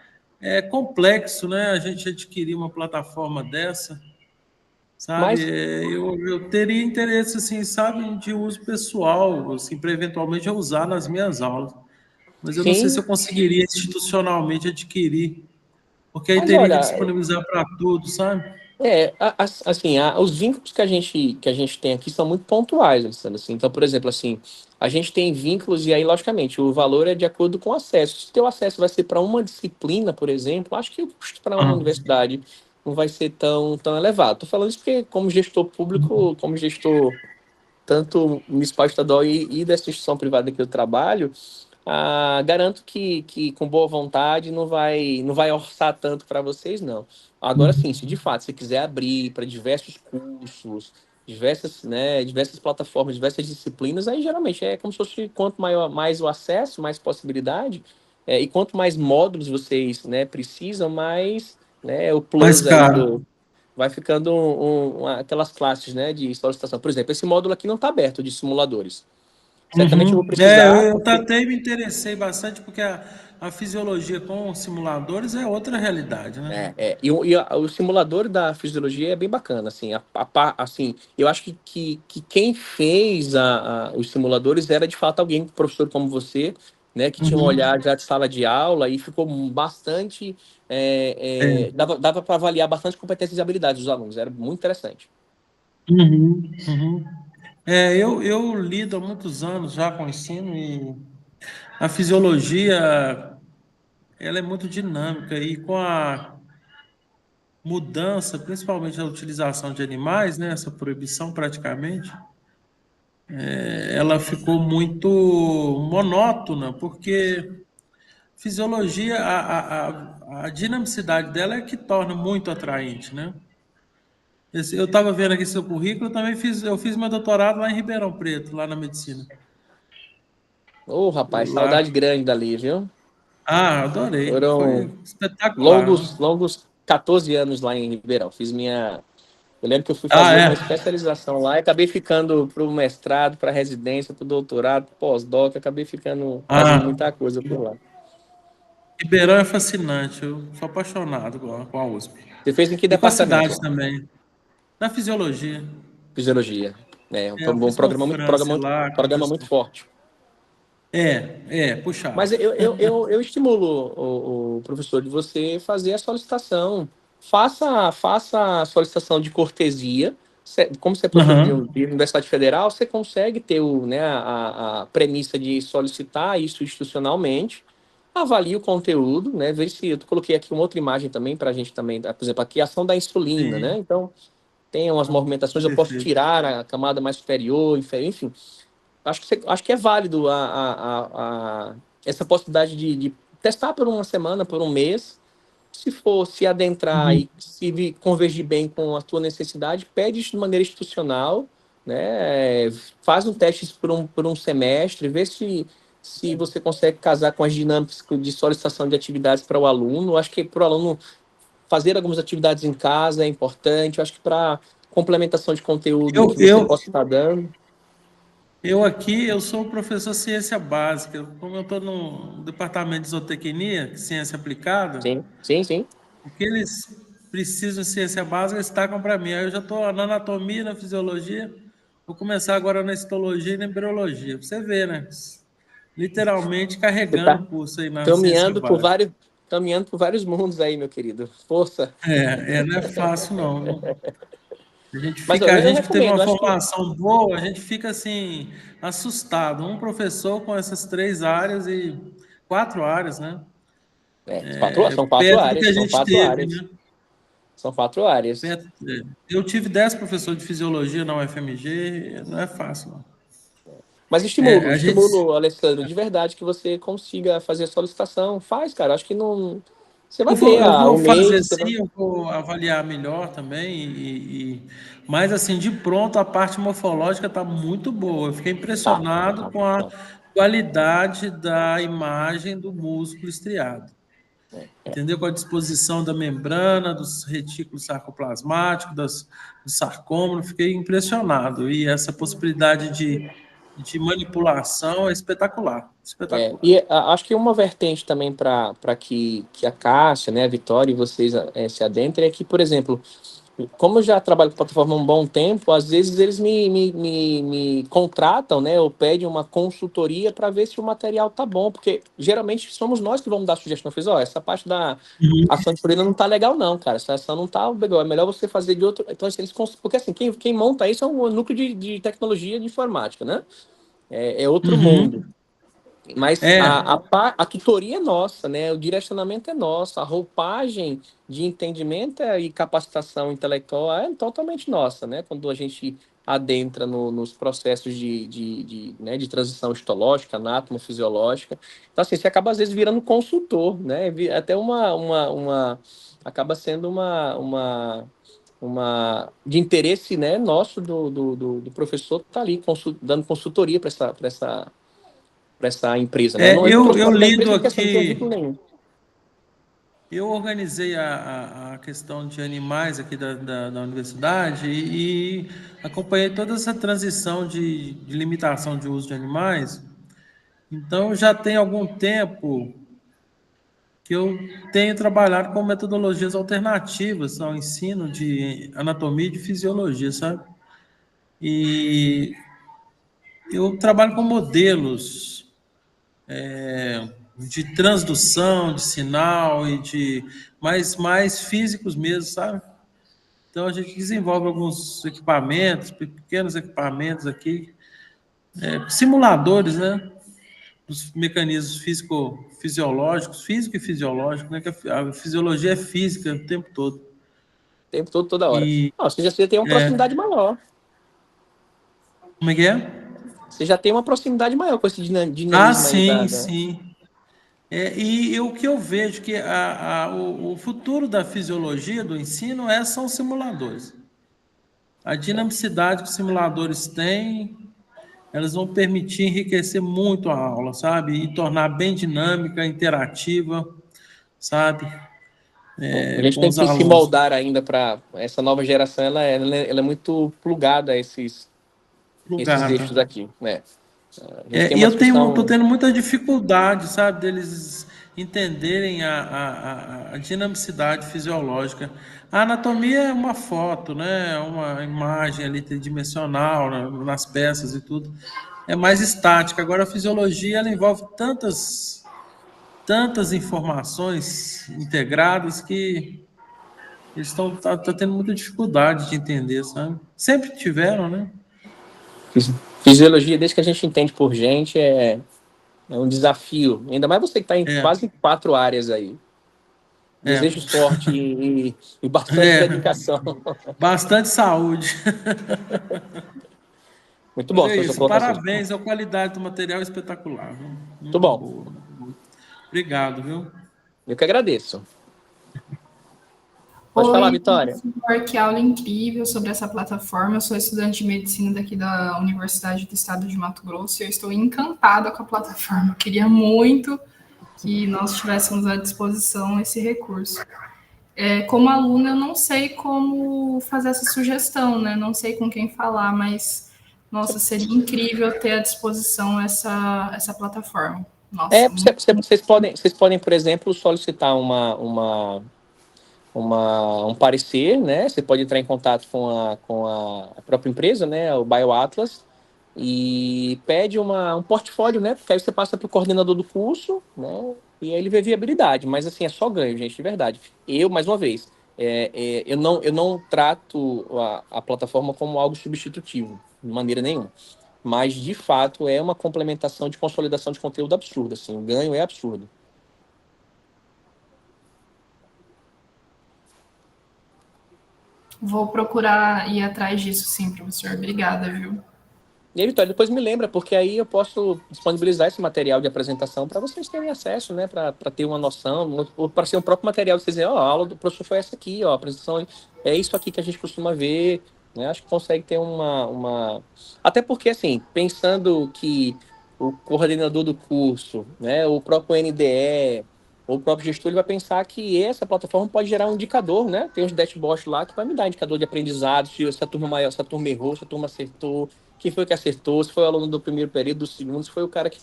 complexo, né? A gente adquirir uma plataforma dessa, sabe? Mas, Eu teria interesse, assim, sabe, de uso pessoal, assim, para eventualmente eu usar nas minhas aulas. Mas eu não sei se sim, eu conseguiria institucionalmente adquirir, porque aí mas teria que olha, disponibilizar para tudo, sabe? assim, os vínculos que a gente tem aqui são muito pontuais, Alessandro, assim. Então, por exemplo, assim, a gente tem vínculos e aí, logicamente, o valor é de acordo com o acesso. Se o teu acesso vai ser para uma disciplina, por exemplo, acho que o custo para uma Ah, universidade não vai ser tão elevado. Estou falando isso porque, como gestor público, como gestor tanto municipal, estadual e dessa instituição privada que eu trabalho, garanto que com boa vontade não vai orçar tanto para vocês, não. Agora sim, se de fato você quiser abrir para diversos cursos, diversas plataformas, diversas disciplinas, aí geralmente é como se fosse quanto maior, mais o acesso, mais possibilidade, e quanto mais módulos vocês, né, precisam, mais, né, o mais plus aí caro. vai ficando aquelas classes, né, de solicitação. Por exemplo, esse módulo aqui não está aberto de simuladores. Certamente eu vou Uhum. precisar, Eu porque até me interessei bastante, porque a fisiologia com simuladores é outra realidade, né? o simulador da fisiologia é bem bacana, assim, assim, eu acho que quem fez os simuladores era de fato alguém, professor como você, né, que tinha um olhar já de sala de aula e ficou bastante, dava para avaliar bastante competências e habilidades dos alunos, era muito interessante. Uhum, uhum. Eu lido há muitos anos já com ensino e a fisiologia ela é muito dinâmica e com a mudança, principalmente da utilização de animais, né, essa proibição praticamente, ela ficou muito monótona, porque fisiologia, a dinamicidade dela é que torna muito atraente, né? Eu estava vendo aqui seu currículo, eu fiz meu doutorado lá em Ribeirão Preto, lá na medicina. Ô, rapaz, Lá, saudade grande dali, viu? adorei, Foram foi espetacular, né? longos 14 anos lá em Ribeirão. Eu lembro que eu fui Ah, fazer uma é? especialização lá e acabei ficando para o mestrado, para a residência, para o doutorado, pós-doc, acabei ficando fazendo Ah, muita coisa por lá. Ribeirão é fascinante, eu sou apaixonado com a USP. Você fez em que E com a departamento cidade lá? também, na fisiologia. Fisiologia. É Eu um fiz com o programa Franci lá, programa muito professor. forte. Puxado. Mas eu estimulo o professor de você fazer a solicitação. Faça a solicitação de cortesia. Como você é professor Aham. de Universidade Federal, você consegue ter né, a premissa de solicitar isso institucionalmente. Avalie o conteúdo, né? Veja se eu coloquei aqui uma outra imagem também para a gente também, por exemplo, aqui a ação da insulina, né? Sim, Então, tem umas movimentações, eu posso perfeito. tirar a camada mais superior, inferior, enfim. Acho que é válido essa possibilidade de testar por uma semana, por um mês. Se for se adentrar Uhum. e se convergir bem com a tua necessidade, pede isso de maneira institucional, né? Faz um teste por um semestre, vê se você consegue casar com as dinâmicas de solicitação de atividades para o aluno. Acho que para o aluno fazer algumas atividades em casa é importante. Acho que para complementação de conteúdo Eu, que você eu, possa estar dando. eu sou professor de ciência básica. Como eu estou no departamento de zootecnia, ciência aplicada, Sim, sim, sim. o que eles precisam de ciência básica, eles tacam para mim. Aí eu já estou na anatomia, na fisiologia, vou começar agora na histologia e na embriologia. Pra você ver, né? Literalmente Você carregando está o curso aí na ciência caminhando básica. caminhando por vários mundos aí, meu querido. Força. Não é fácil, não, viu? Mas A eu gente que teve recomendo, uma acho que formação boa, a gente fica assim, assustado. Um professor com essas três áreas e quatro áreas, né? são quatro Perto do que áreas, a são gente quatro teve, áreas. né? São quatro áreas. Eu tive 10 professores de fisiologia na UFMG, não é fácil, não. Mas A gente, estimulo, Alessandro, de verdade que você consiga fazer a solicitação. Faz, cara. Acho que não. Você vai ver eu vou um fazer mês. Você vai... sim, eu vou avaliar melhor também, mas assim, de pronto, a parte morfológica está muito boa. Eu fiquei Tá, impressionado tá, com a tá. qualidade da imagem do músculo estriado. Entendeu? Com a disposição da membrana, dos retículos sarcoplasmáticos, do sarcômero, fiquei impressionado. E essa possibilidade de manipulação é espetacular, espetacular. Acho que uma vertente também para que a Cássia, né, a Vitória e vocês se adentrem é que, por exemplo, como eu já trabalho com plataforma há um bom tempo, às vezes eles me contratam, né, ou pedem uma consultoria para ver se o material tá bom, porque geralmente somos nós que vamos dar sugestão. Eu fiz, essa parte da Uhum, ação de Florida não tá legal não, cara, essa ação não tá legal, é melhor você fazer de outro... Então, assim, porque assim, quem monta isso é um núcleo de tecnologia de informática, né? É outro mundo. uhum. Mas É, a tutoria é nossa, né? O direcionamento é nosso, a roupagem de entendimento e capacitação intelectual é totalmente nossa, né? Quando a gente adentra nos processos né, de transição histológica, anátomo-fisiológica. Então, assim, você acaba, às vezes, virando consultor, né? Até acaba sendo uma de interesse, né, nosso do professor que está ali dando consultoria para essa empresa, né? Eu não trouxe o eu nome da lido empresa porque assim, não tem aqui. vínculo nenhum. Eu organizei a questão de animais aqui da universidade e acompanhei toda essa transição de limitação de uso de animais. Então, já tem algum tempo que eu tenho trabalhado com metodologias alternativas ao ensino de anatomia e de fisiologia, sabe? E eu trabalho com modelos de transdução de sinal e de mais físicos mesmo, sabe? Então a gente desenvolve alguns equipamentos, pequenos equipamentos aqui, simuladores, né? Dos mecanismos físico-fisiológicos, físico e fisiológico, né? Que a fisiologia é física o tempo todo. O tempo todo, toda hora. E Você já tem uma proximidade maior. como é que é? Você já tem uma proximidade maior com esse dinamismo aí Sim, sim. E o que eu vejo que o futuro da fisiologia do ensino são os simuladores. A dinamicidade que os simuladores têm, elas vão permitir enriquecer muito a aula, sabe? E tornar bem dinâmica, interativa, sabe? A gente Com tem os que se alunos. moldar ainda para essa nova geração, ela é muito plugada a esses Plugada. eixos aqui, né? A gente tem E uma eu tô discussão. tendo muita dificuldade, sabe, deles entenderem a dinamicidade fisiológica. A anatomia é uma foto, né? É uma imagem ali tridimensional nas peças e tudo. É mais estática. Agora, a fisiologia ela envolve tantas informações integradas que eles tá tendo muita dificuldade de entender, sabe? Sempre tiveram, né? Fisiologia, desde que a gente entende por gente, é um desafio. Ainda mais você que está em É, quase 4 áreas aí. é, Desejo sorte e bastante é. dedicação. Bastante saúde. Muito Mas bom é essa isso. colocação. Parabéns, a qualidade do material é espetacular, viu? Muito Muito bom. boa, muito boa. Obrigado, viu? Eu que agradeço. Pode falar, Oi, Vitória. professor, que aula incrível sobre essa plataforma. Eu sou estudante de medicina daqui da Universidade do Estado de Mato Grosso e eu estou encantada com a plataforma. Eu queria muito que nós tivéssemos à disposição esse recurso. Como aluna, eu não sei como fazer essa sugestão, né? Não sei com quem falar, mas, nossa, seria incrível ter à disposição essa plataforma. Nossa, muito. Vocês podem, por exemplo, solicitar um parecer, né? Você pode entrar em contato com a própria empresa, né? O BioAtlas, e pede um portfólio, né? Porque aí você passa para o coordenador do curso, né? E aí ele vê viabilidade. Mas assim, é só ganho, gente, de verdade. Mais uma vez, eu não trato a plataforma como algo substitutivo, de maneira nenhuma. Mas, de fato, é uma complementação de consolidação de conteúdo absurda. Assim, o ganho é absurdo. Vou procurar ir atrás disso, sim, professor. Obrigada, viu? E aí, Vitória, depois me lembra, porque aí eu posso disponibilizar esse material de apresentação para vocês terem acesso, né? Para ter uma noção, ou para ser o próprio material de vocês dizer, ó, a aula do professor foi essa aqui, ó, a apresentação é isso aqui que a gente costuma ver, né? Acho que consegue ter uma... Até porque, assim, pensando que o coordenador do curso, né, o próprio NDE, ou o próprio gestor, ele vai pensar que essa plataforma pode gerar um indicador, né? Tem uns dashboards lá que vai me dar indicador de aprendizado, se a turma maior, se a turma errou, se a turma acertou, quem foi que acertou, se foi o aluno do primeiro período, do segundo, se foi o cara que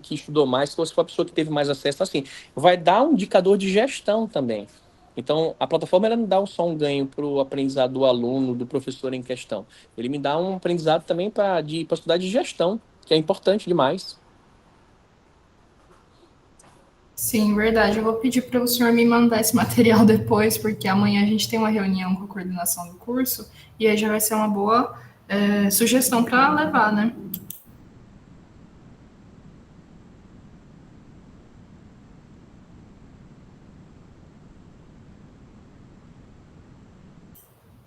estudou mais, se foi a pessoa que teve mais acesso. Então, assim, vai dar um indicador de gestão também. Então, a plataforma ela não dá só um ganho para o aprendizado do aluno, do professor em questão. Ele me dá um aprendizado também para estudar de gestão, que é importante demais. Sim, verdade. Eu vou pedir para o senhor me mandar esse material depois, porque amanhã a gente tem uma reunião com a coordenação do curso e aí já vai ser uma boa sugestão para levar, né?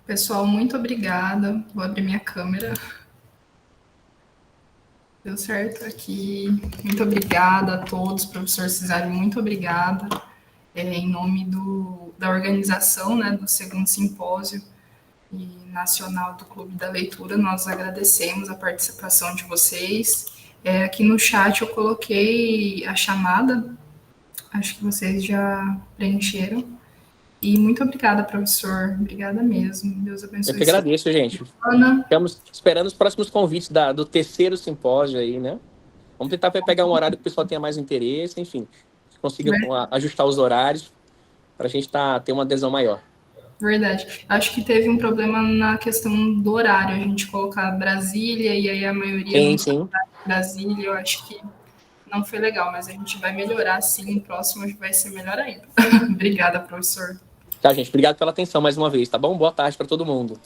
Pessoal, muito obrigada. Vou abrir minha câmera. Deu certo aqui. Muito obrigada a todos, professor Cesário, muito obrigada. Em nome da organização, né, do segundo simpósio e nacional do Clube da Leitura, nós agradecemos a participação de vocês. Aqui no chat eu coloquei a chamada, acho que vocês já preencheram. E muito obrigada, professor. Obrigada mesmo. Deus Eu abençoe. que agradeço, gente. Ana. Estamos esperando os próximos convites do terceiro simpósio aí, né? Vamos tentar pegar um horário que o pessoal tenha mais interesse, enfim, consiga ajustar os horários para a gente ter uma adesão maior. Verdade. Acho que teve um problema na questão do horário, a gente colocar Brasília e aí a maioria não sabe Brasília. Eu acho que não foi legal, mas a gente vai melhorar sim, o próximo vai ser melhor ainda. Obrigada, professor. Tá, gente, obrigado pela atenção mais uma vez, tá bom? Boa tarde para todo mundo.